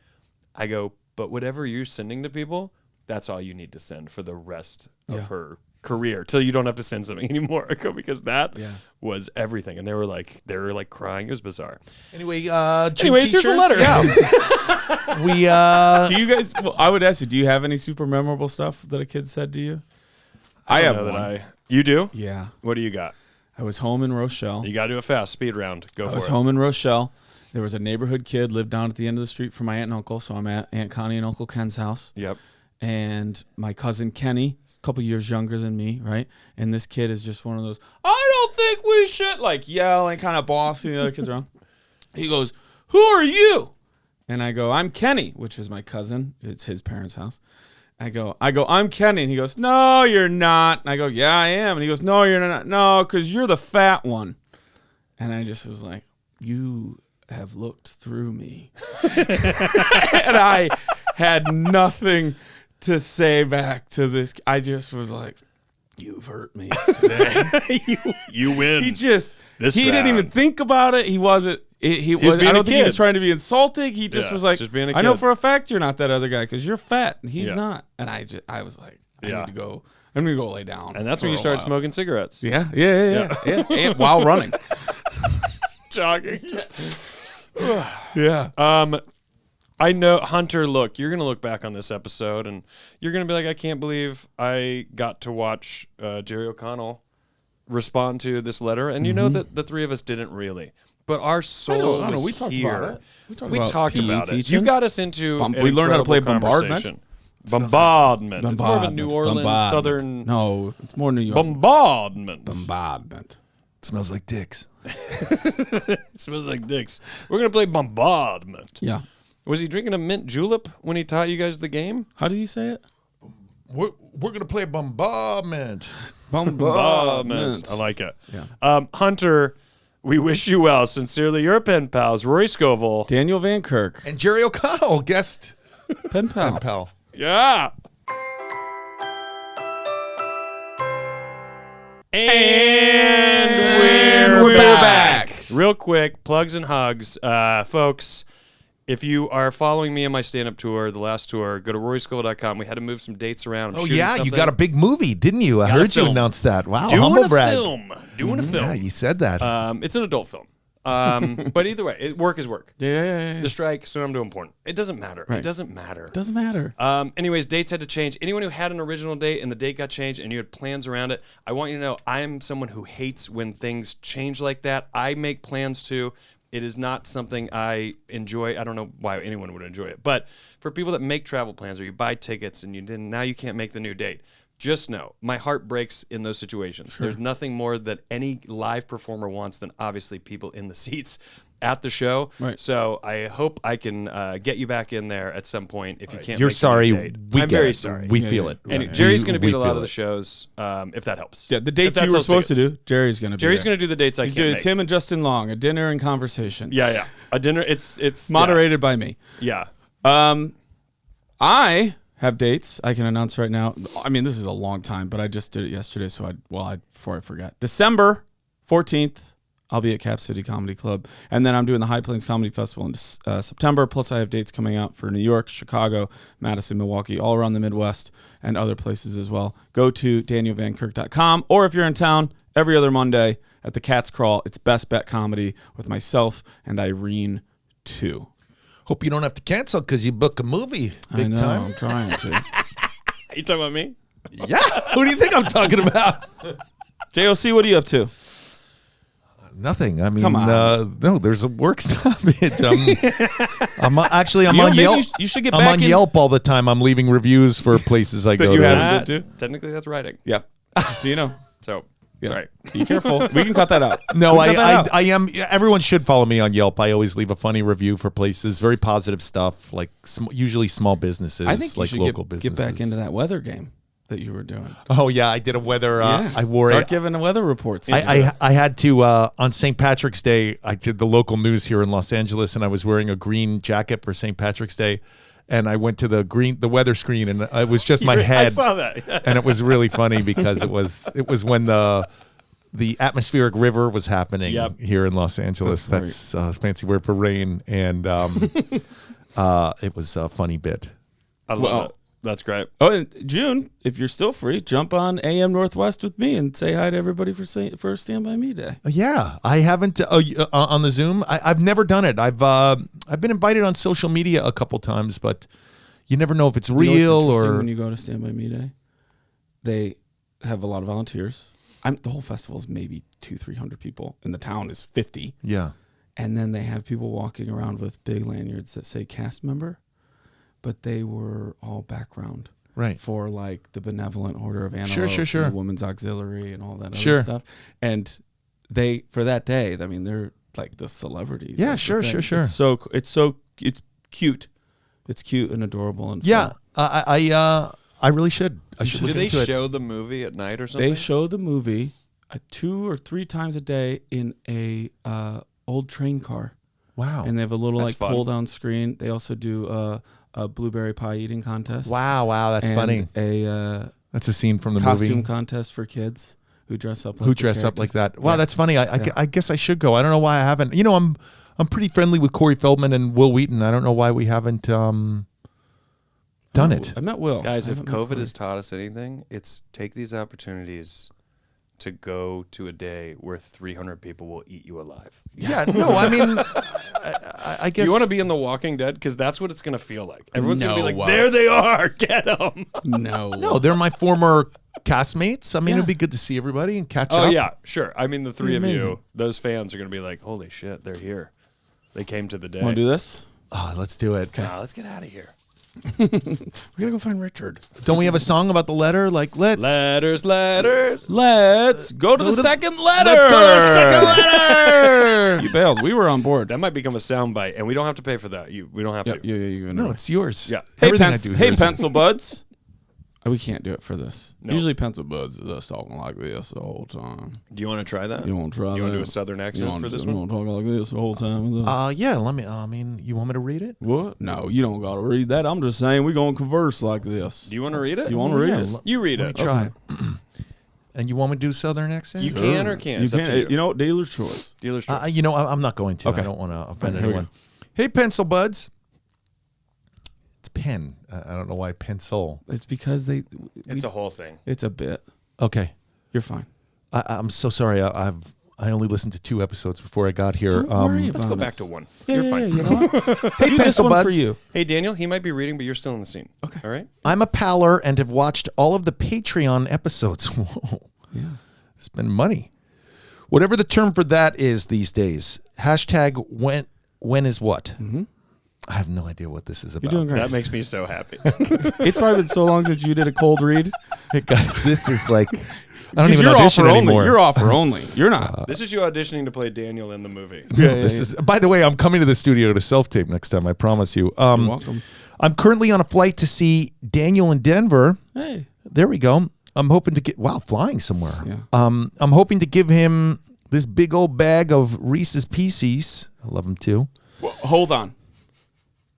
I go, but whatever you're sending to people, that's all you need to send for the rest of her career till you don't have to send something anymore. I go, because that was everything. And they were like crying. It was bizarre. Anyway, here's a letter. Yeah. Do you guys? Well, I would ask you. Do you have any super memorable stuff that a kid said to you? I have one. You do? Yeah. What do you got? I was home in Rochelle. You got to do a fast speed round. Go for it. I was home in Rochelle. There was a neighborhood kid lived down at the end of the street from my aunt and uncle. So I'm at Aunt Connie and Uncle Ken's house. Yep. And my cousin Kenny, a couple years younger than me, right? And this kid is just one of those, I don't think we should, like yelling, kind of bossing the other kids around. He goes, who are you? And I go, I'm Kenny, which is my cousin. It's his parents' house. I go, I'm Kenny. And he goes, no, you're not. And I go, yeah, I am. And he goes, no, you're not. No, because you're the fat one. And I just was like, you have looked through me. And I had nothing to say back to this. I just was like, you've hurt me today. you win. He didn't even think about it. He wasn't. I don't think he was trying to be insulting. He just was like, just being a I know kid. for a fact you're not that other guy because you're fat and he's not. And I was like, I need to go. I'm gonna go lay down. And that's when you start smoking cigarettes. Yeah. And while running, jogging. Yeah. I know, Hunter, look, you're going to look back on this episode and you're going to be like, I can't believe I got to watch Jerry O'Connell respond to this letter. And you know that the three of us didn't really. But our soul was we talked here. about it. We talked PE about it. teaching. You got us into We learned how to play bombardment. Bombardment. It's more of a New Orleans, southern... No, it's more New York. Bombardment. It smells like dicks. It smells like dicks. We're going to play bombardment. Yeah. Was he drinking a mint julep when he taught you guys the game? How do you say it? We're gonna play bombardment. Bombardment. I like it. Yeah. Hunter, we wish you well. Sincerely, your pen pals, Rory Scovel, Daniel Van Kirk, And Jerry O'Connell, guest pen pal. pen pal. Yeah. And we're back. Real quick, plugs and hugs. Folks, if you are following me on my stand-up tour, the last tour, go to roryscovel.com. We had to move some dates around. Oh, yeah, you got a big movie, didn't you? I heard you announce that. Wow, humble brag. Doing a film. Yeah, you said that. It's an adult film. But either way, work is work. Yeah. The strike, so I'm doing porn. It doesn't matter. Right. It doesn't matter. It doesn't matter. Anyways, dates had to change. Anyone who had an original date and the date got changed and you had plans around it, I want you to know I am someone who hates when things change like that. I make plans too. It is not something I enjoy. I don't know why anyone would enjoy it. But for people that make travel plans or you buy tickets and now you can't make the new date, just know my heart breaks in those situations. Sure. There's nothing more that any live performer wants than obviously people in the seats at the show. Right. So I hope I can get you back in there at some point if you can't. You're make sorry. the new date. We I'm get very it. sorry. We feel it. And Jerry's going to be at a lot feel of the it. shows, if that helps. Yeah, the dates you were supposed to do, Jerry's going to be Jerry's there. going to do the dates I He's can't doing make. Tim and Justin Long, a dinner and conversation. Yeah. A dinner. It's Moderated by me. Yeah. I have dates I can announce right now. I mean, this is a long time, but I just did it yesterday, so before I forgot. December 14th, I'll be at Cap City Comedy Club. And then I'm doing the High Plains Comedy Festival in September. Plus, I have dates coming out for New York, Chicago, Madison, Milwaukee, all around the Midwest and other places as well. Go to danielvankirk.com. Or if you're in town, every other Monday at the Cat's Crawl, it's Best Bet Comedy with myself and Irene, too. Hope you don't have to cancel because you book a movie big I know, time. I'm trying to. Are you talking about me? Yeah. Who do you think I'm talking about? JOC, what are you up to? Nothing. I mean, Come on. no, there's a work stoppage. I'm on maybe Yelp. you should get I'm back on in- Yelp all the time. I'm leaving reviews for places I go you to. haven't been to? Technically, that's writing. Yeah. So you know. So, Yeah. sorry. Be careful. We can cut that out. No, We can cut that out. I am. Everyone should follow me on Yelp. I always leave a funny review for places. Very positive stuff, like usually small businesses, I think you like should local get businesses. back into that weather game that you were doing. Oh yeah, I did a weather. I wore Start it. giving the weather reports. I had to on St. Patrick's Day. I did the local news here in Los Angeles, and I was wearing a green jacket for St. Patrick's Day. And I went to the weather screen, and it was just my head. I saw that. And it was really funny because it was when the atmospheric river was happening here in Los Angeles. That's a fancy word for rain, and it was a funny bit. I love it. That's great. Oh, and June, if you're still free, jump on AM Northwest with me and say hi to everybody for Stand By Me Day. Yeah, I haven't on the Zoom. I've never done it. I've been invited on social media a couple times, but you never know if it's real or. When you go to Stand By Me Day, they have a lot of volunteers. The whole festival is maybe 200-300 people, and the town is 50. Yeah, and then they have people walking around with big lanyards that say cast member, but they were all background. Right. For like the Benevolent Order of Antelope, sure. and the Women's Auxiliary, and all that other stuff. And they, for that day, I mean, they're like the celebrities. Yeah, of the sure. It's cute. It's cute and adorable and yeah. fun. I really should. I should. Do they look into it. show the movie at night or something? They show the movie 2 or 3 times a day in a old train car. Wow. And they have a little That's fun. pull down screen. They also do a blueberry pie eating contest. Wow, that's and funny. That's a scene from the costume movie. contest for kids who dress up like that. Wow, Yeah. that's funny. I guess I should go. I don't know why I haven't. You know, I'm pretty friendly with Corey Feldman and Will Wheaton. I don't know why we haven't done it. I met Will. Guys, I if haven't met COVID Corey. has taught us anything, it's take these opportunities to go to a day where 300 people will eat you alive. Yeah, no, I mean, I guess. Do you want to be in The Walking Dead? Because that's what it's going to feel like. Everyone's going to be No. like, there they are, get them. No, they're my former castmates. I mean, it'd be good to see everybody and catch Oh, up. yeah, sure. I mean, the three of amazing. you, those fans are going to be like, holy shit, they're here. They came to the day. Want to do this? Oh, let's do it. Let's get out of here. We're gonna go find Richard. Don't we have a song about the letter? Like, Letters. Let's go to the second letter. Let's go to the second letter. You bailed. We were on board. That might become a soundbite, and we don't have to pay for that. We don't have to. Yeah. No, it's yours. Yeah. Hey, Everything I do here is- pencil buds. We can't do it for this. No. Usually, pencil buds is us talking like this the whole time. Do you want to try that? You want to try? You want to do a that? southern You accent want for this to one? talk like this the whole time? With us? Yeah, let me. I mean, you want me to read it? What? No, you don't got to read that. I'm just saying we're gonna converse like this. Do you want to read it? You want to read Yeah, it? You read Let it. me try. And you want me to do southern accent? You can or can't. You It's up can. to you. You know, dealer's choice. Dealer's choice. You know, I'm not going to. Okay. I don't want to offend Here we anyone. Hey, pencil buds. It's pen. I don't know why pencil. It's because It's a whole thing. It's a bit. Okay. You're fine. I'm so sorry. I only listened to 2 episodes before I got here. Don't worry Let's about go it. back to one. Yeah, You're yeah, fine. you know what? Hey, Do this pencil one for buds. you. Hey, Daniel, he might be reading, but you're still in the scene. Okay. All right? I'm a paler and have watched all of the Patreon episodes. Whoa. Yeah. Spend money. Whatever the term for that is these days. Hashtag when is what? Mm-hmm. I have no idea what this is about. You're doing great. That makes me so happy. It's probably been so long since you did a cold read. Hey, guys, this is like, I don't 'Cause even you're audition offer anymore. only. You're offer only. You're not. This is you auditioning to play Daniel in the movie. This is. By the way, I'm coming to the studio to self-tape next time. I promise you. You're welcome. I'm currently on a flight to see Daniel in Denver. Hey. There we go. I'm hoping to get flying somewhere. Yeah. I'm hoping to give him this big old bag of Reese's Pieces. I love them too. Well, hold on.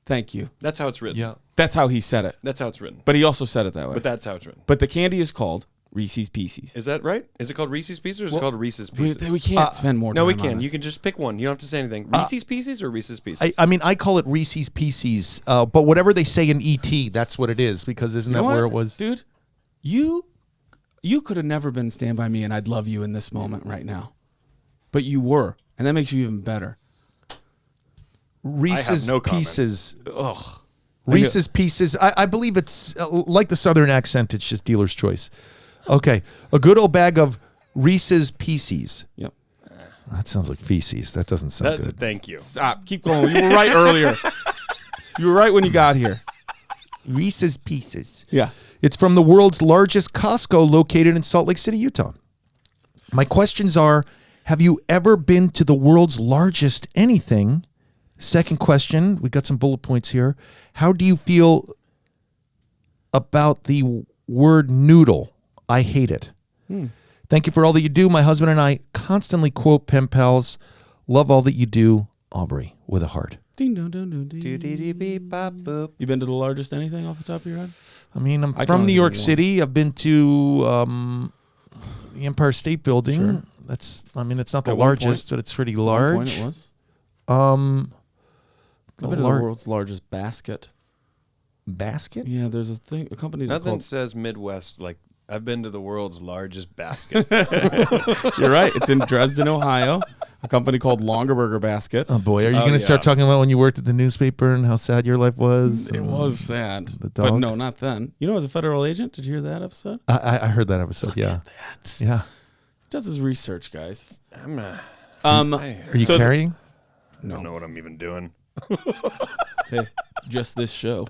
Thank you. That's how it's written. Yeah. That's how he said it. That's how it's written. But he also said it that way. But that's how it's written. But the candy is called Reese's Pieces. Is that right? Is it called Reese's Pieces or is it called Reese's Pieces? We can't spend more time No, we on can. this. You can just pick one. You don't have to say anything. Reese's Pieces or Reese's Pieces? I mean, I call it Reese's Pieces, but whatever they say in E.T., that's what it is, because isn't that where it was? Dude, you could have never been Stand By Me, and I'd love you in this moment right now. But you were, and that makes you even better. Reese's no comment. Pieces. Ugh. Reese's Pieces. I believe it's like the Southern accent. It's just dealer's choice. Okay. A good old bag of Reese's Pieces. Yep. That sounds like feces. That doesn't sound good. Thank you. Stop. Keep going. You were right earlier. You were right when you got here. Reese's Pieces. Yeah. It's from the world's largest Costco located in Salt Lake City, Utah. My questions are, have you ever been to the world's largest anything? Second question, we got some bullet points here. How do you feel about the word noodle? I hate it. Thank you for all that you do. My husband and I constantly quote pen pals. Love all that you do, Aubrey, with a heart. Ding dong dong dong ding. Do-dee-dee-beep-bop-boop. You been to the largest anything off the top of your head? I mean, I'm I can from only New think York of one. City. I've been to the Empire State Building. Sure. It's not the At one largest, but it's pretty At one large. point it was. The I've been to lar- the world's largest basket. basket? Yeah, there's a company that's Nothing called. says Midwest like I've been to the world's largest basket. You're right. It's in Dresden, Ohio. A company called Longaberger Baskets. Oh boy, are you Oh, going to start yeah. talking about when you worked at the newspaper and how sad your life was? It was sad, The but dog? no, not then. You know, as a federal agent, did you hear that episode? I heard that episode. Yeah, That yeah. he does his research, guys. I'm not, Are you So- carrying? I don't know what I'm even doing. Hey, just this show.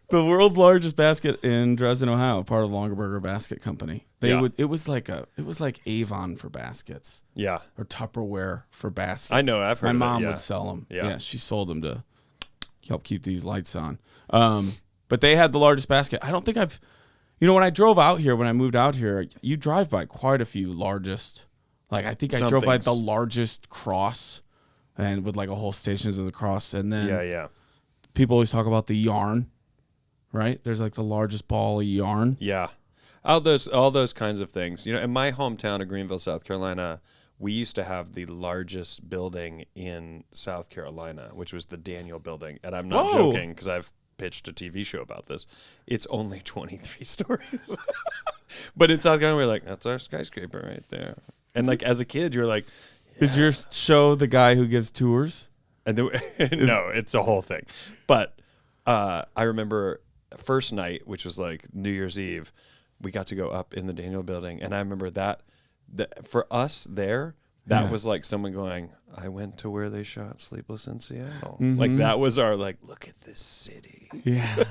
The world's largest basket in Dresden, Ohio, part of Longaberger Basket Company. Yeah. It was like Avon for baskets Yeah. or Tupperware for baskets. I know, I've heard My of it, mom yeah. would sell them. Yeah. Yeah, she sold them to help keep these lights on. But they had the largest basket. I don't think when I drove out here, when I moved out here, you drive by quite a few largest. Like I think I drove by the largest cross, and with like a whole Stations of the Cross, and then Yeah. people always talk about the yarn, right? There's like the largest ball of yarn. Yeah. All those kinds of things. You know, in my hometown of Greenville, South Carolina, we used to have the largest building in South Carolina, which was the Daniel Building. And I'm not Whoa. joking because I've pitched a TV show about this. It's only 23 stories. But in South Carolina, we're like, that's our skyscraper right there. And like as a kid, you're like, Did yours show the guy who gives tours? and then, no, it's a whole thing. But I remember first night, which was like New Year's Eve, we got to go up in the Daniel Building, and I remember that for us there, that was like someone going, I went to where they shot Sleepless in Seattle. Like that was our like, look at this city. Yeah.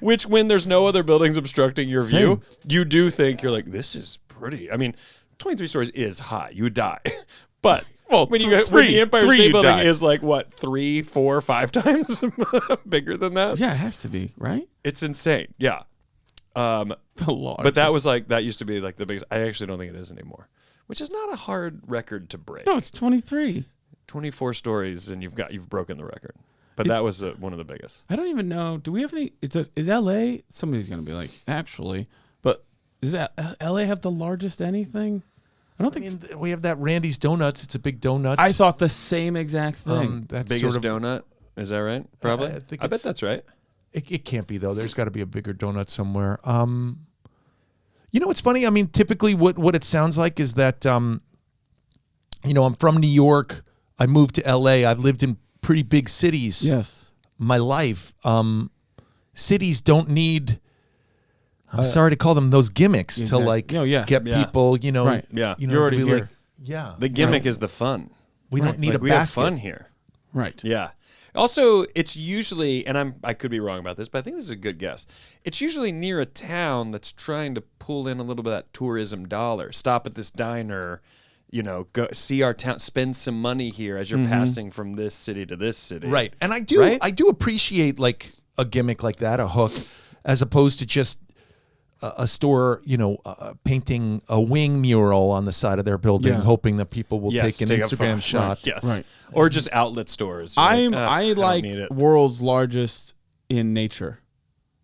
Which when there's no other buildings obstructing your Same. view, you do think you're like, this is pretty. I mean, 23 stories is high. You would die. But when the Empire three State you Building die. is like what, 3, 4, 5 times bigger than that? Yeah, it has to be, right? It's insane. Yeah. The largest. But that was like, that used to be like the biggest. I actually don't think it is anymore, which is not a hard record to break. No, it's 23. 24 stories and you've broken the record. But that was one of the biggest. I don't even know. Do we have any? Is LA? Somebody's gonna be like, actually, but does LA have the largest anything? I don't think. We have that Randy's Donuts. It's a big donut. I thought the same exact thing. That's Biggest sort of, donut. Is that right? Probably. I think I bet it's- that's right. It can't be though. There's got to be a bigger donut somewhere. You know what's funny? I mean, typically what it sounds like is that I'm from New York. I moved to LA. I've lived in pretty big cities. Yes. My life. Cities don't need. I'm sorry to call them those gimmicks to exactly. like Oh, yeah. get Yeah. people. Right. Yeah. You know, You're to already be here. like, yeah. The gimmick is the fun. We don't need Like a we have basket. fun here. Right. Yeah. Also, it's usually, and I could be wrong about this, but I think this is a good guess. It's usually near a town that's trying to pull in a little bit of that tourism dollar. Stop at this diner, go see our town, spend some money here as you're passing from this city to this city. Right. And I do appreciate like a gimmick like that, a hook, as opposed to just a store, painting a wing mural on the side of their building, Yeah. hoping that people will Yes, take an take a Instagram photo. shot. Right, yes. Right. Or just outlet stores. You're I don't need like it. world's largest in nature,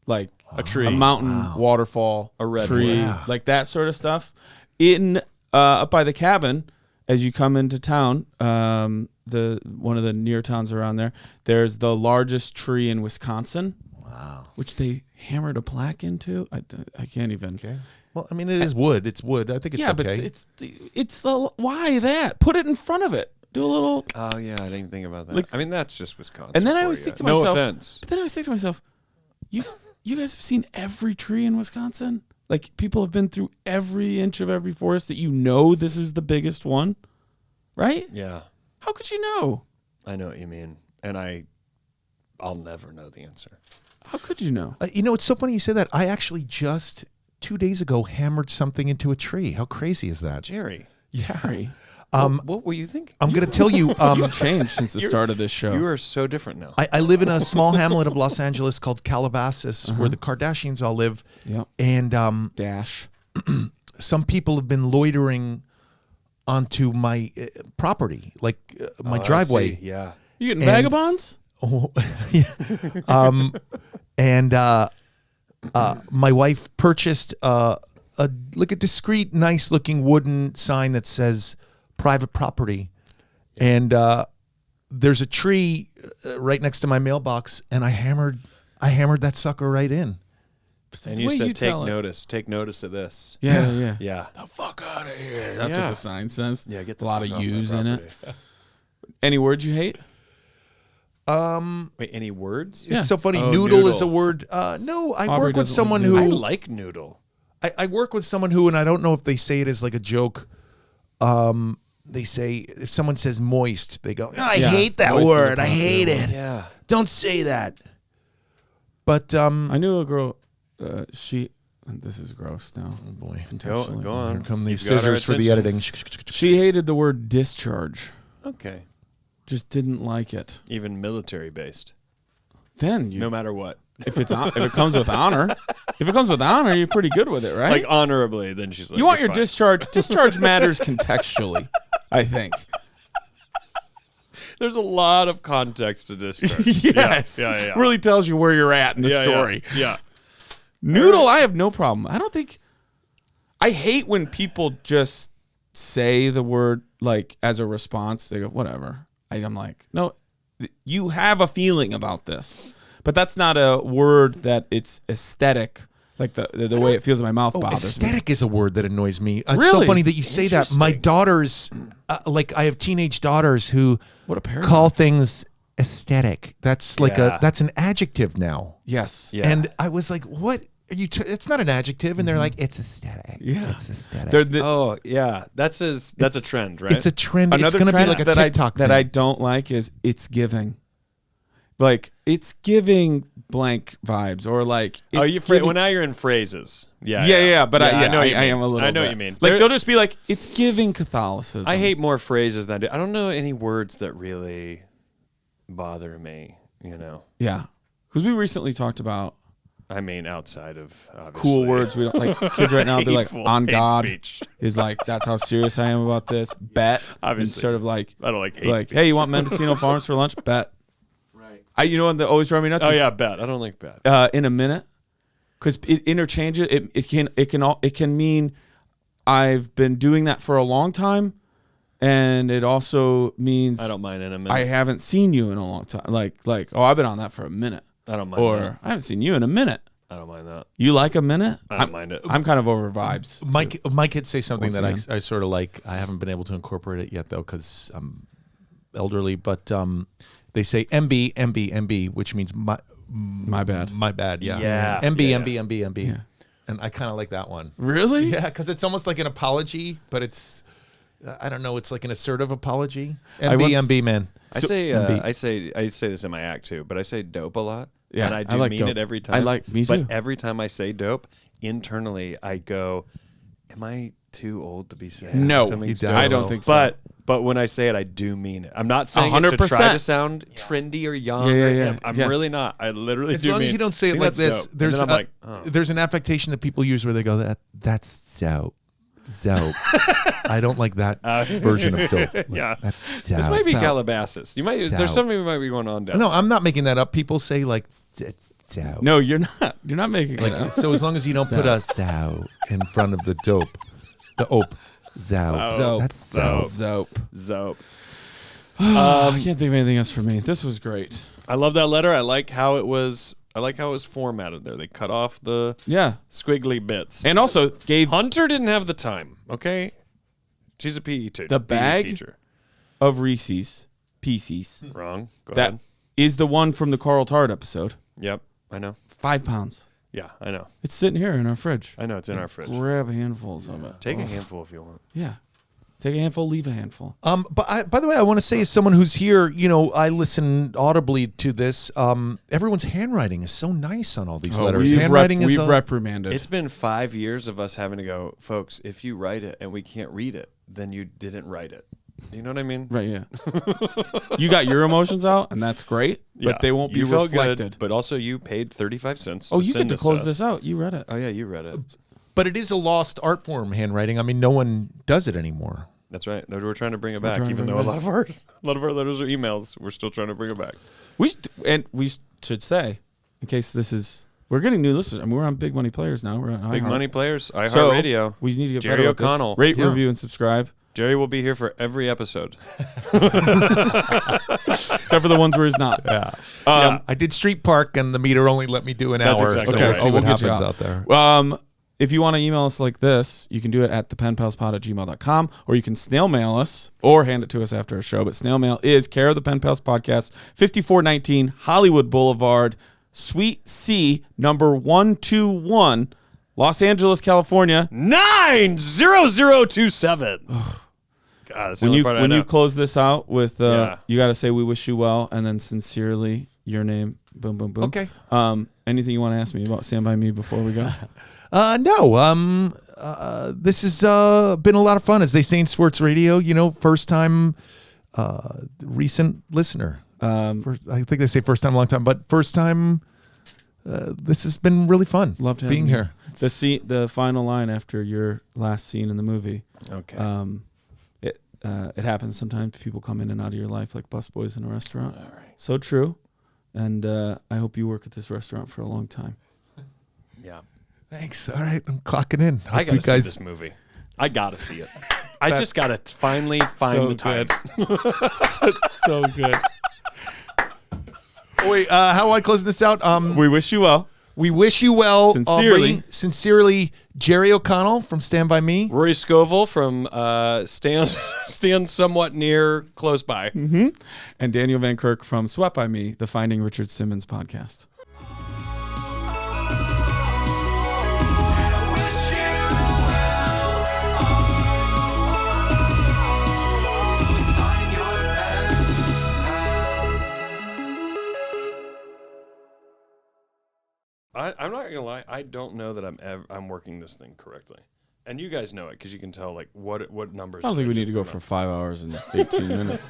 like a tree, a mountain, waterfall, a redwood, tree, like that sort of stuff. In up by the cabin, as you come into town, one of the near towns around there, there's the largest tree in Wisconsin. Wow. Which they hammered a plaque into. I can't even. Okay. Well, I mean, it is wood. It's wood. I think it's okay. But it's the why that? Put it in front of it. Do a little. Oh yeah, I didn't think about that. Like, I mean, that's just Wisconsin. And then I always think to myself. No offense. But then I always think to myself, you guys have seen every tree in Wisconsin. Like people have been through every inch of every forest that this is the biggest one, right? Yeah. How could you know? I know what you mean, and I'll never know the answer. How could you know? It's so funny you say that. I actually just 2 days ago hammered something into a tree. How crazy is that? Jerry. Yeah. What were you thinking? I'm going to tell you. You've changed since the start of this show. You are so different now. I live in a small hamlet of Los Angeles called Calabasas, where the Kardashians all live. Yep. And Dash. some people have been loitering onto my property, like my driveway. Yeah. You getting vagabonds? Oh, yeah. And my wife purchased a discreet, nice looking wooden sign that says private property. And there's a tree right next to my mailbox, and I hammered that sucker right in. And you said, take notice of this. Yeah. Yeah. The fuck out of here. That's what the sign says. Yeah, get a lot of fuck off my U's in it. property. Any words you hate? Wait, any words? It's so funny. Oh, noodle is a word. No, I Aubrey work with doesn't someone like who I like noodle. I work with someone who, and I don't know if they say it as like a joke. They say if someone says moist, they go, I hate that Moist word. I hate it. Yeah. Don't say that. But I knew a girl. This is gross now. oh boy, Go on. here come these You've got our scissors for the attention. editing. She hated the word discharge. Okay. Just didn't like it. Even military based. Then you, No matter what. if it comes with honor, you're pretty good with it, right? Like honorably, then she's like, you want "It's your fine." discharge. Discharge matters contextually, I think. There's a lot of context to discharge. Yes. Yeah. Really tells you where you're at in the story. Yeah. Noodle, I have no problem. I hate when people just say the word like as a response. They go, whatever. I'm like, no, you have a feeling about this. But that's not a word that it's aesthetic. Like the way it feels in my mouth bothers Aesthetic me. is a word that annoys me. It's Really? so funny that you say that. My daughters, I have teenage daughters who What a paradox. call things aesthetic. That's like Yeah. that's an adjective now. Yes. Yeah. And I was like, what are you? It's not an adjective. And they're like, it's aesthetic. Yeah. It's aesthetic. Oh yeah, that's a trend, right? It's a trend. It's Another going to be trend like a that TikTok that I thing. don't like is it's giving. Like it's giving blank vibes or like it's well now you're in phrases. Yeah. But I know what you I mean. am a little I know bit. what you mean. Like they'll just be like it's giving Catholicism. I hate more phrases than I do. I don't know any words that really bother me, you know. Yeah. Cuz we recently talked about I mean outside of obviously. cool words we don't like kids right now they're like Hateful on hate God speech. is like that's how serious I am about this. Bet. Obviously. Instead of like I don't like hate speech. hey, you want Mendocino Farms for lunch? Bet. Right. You know what that always drive me nuts? Oh is, yeah, bet. I don't like bet. in a minute, because it can mean I've been doing that for a long time, and it also means I don't mind in a minute. I haven't seen you in a long time. Like I've been on that for a minute, I don't mind or that. I haven't seen you in a minute. I don't mind that. You like a minute? I don't mind it. I'm kind of over vibes. My kids say something Once that again. I sort of like. I haven't been able to incorporate it yet though because I'm elderly. But they say MB, which means My bad. My bad. Yeah. Yeah. MB, Yeah. MB. Yeah. And I kind of like that one. Really? Yeah, because it's almost like an apology, but it's I don't know. It's like an assertive apology. MB, man. I say this in my act too, but I say dope a lot. Yeah, and I I do like mean dope. it every time. I like me too. But every time I say dope, internally I go, "Am I too old to be saying No, something you dope?" don't. I don't think so. But when I say it, I do mean it. I'm not saying it to 100%. try to sound trendy or young. Yeah, or yeah. hip. I'm Yes. really not. I literally As do long mean as you don't say I it think like that's this, dope. And there's then I'm like, oh. there's an affectation that people use where they go that's so. I don't like that version of dope. Like, Yeah. that's This so. might be Calabasas. You might. So. There's something we might be going on down. No, I'm not making that up. People say like it's thou. No, you're not. You're not making it up. So as long as you don't put a thou in front of the dope, the ope, thou. Zope. That's thou. Zope. I can't think of anything else for me. This was great. I love that letter. I like how it was formatted there. They cut off the squiggly bits. And also gave Hunter didn't have the time, okay? She's a PE teacher. the bag teacher. of Reese's Pieces. Wrong. Go That ahead. is the one from the Carl Tart episode. Yep, I know. 5 pounds. Yeah, I know. It's sitting here in our fridge. I know, it's in our fridge. Grab handfuls of it. Take a handful if you want. Yeah. Take a handful, leave a handful. But by the way, I want to say, as someone who's here, I listen audibly to this. Everyone's handwriting is so nice on all these letters. Handwriting we've reprimanded. It's been 5 years of us having to go, folks, if you write it and we can't read it, then you didn't write it. Do you know what I mean? Right, yeah. You got your emotions out, and that's great, but they won't be reflected. Good, but also you paid 35 cents you to send get to close this out. You read it. Oh, yeah, you read it. But it is a lost art form, handwriting. I mean, no one does it anymore. That's right. We're trying to bring it back, even though a lot of our letters are emails. We're still trying to bring it back. We should say, in case we're getting new listeners. I mean, we're on Big Money Players now. We're on Big iHeart. Money Players, So iHeartRadio. we need to get Jerry better at this. O'Connell. Rate, review, and subscribe. Jerry will be here for every episode. Except for the ones where he's not. Yeah. I did Street Park, and the meter only let me do an hour. Exactly so right. we'll see what we'll get you happens out. out there. If you want to email us like this, you can do it at thepenpalspod@gmail.com, or you can snail mail us or hand it to us after a show. But snail mail is care of the Pen Pals Podcast, 5419 Hollywood Boulevard, Suite C, number 121, Los Angeles, California. 90027. God, that's When the only part I know. you close this out with, you got to say, "We wish you well," and then sincerely your name. Boom, boom, boom. Okay. Anything you want to ask me about Stand By Me before we go? No. This has been a lot of fun, as they say in sports radio. First time, recent listener. I think they say first time, long time, but first time. This has been really fun. Loved being here. The final line after your last scene in the movie. Okay. It happens sometimes. People come in and out of your life like busboys in a restaurant. All right. So true. And I hope you work at this restaurant for a long time. Yeah. Thanks. All right, I'm clocking in. I gotta see this movie. I gotta see it. I just gotta finally find the time. That's so good. Wait, how am I closing this out? We wish you well. We wish you well. Sincerely. Aubrey. Sincerely, Jerry O'Connell from Stand By Me. Rory Scovel from Stand Somewhat Near Close By. Mm-hmm. And Daniel Van Kirk from Swept By Me, the Finding Richard Simmons podcast. I'm not gonna lie. I don't know that I'm working this thing correctly, and you guys know it because you can tell like what numbers. I don't think we need to go for 5 hours and 18 minutes.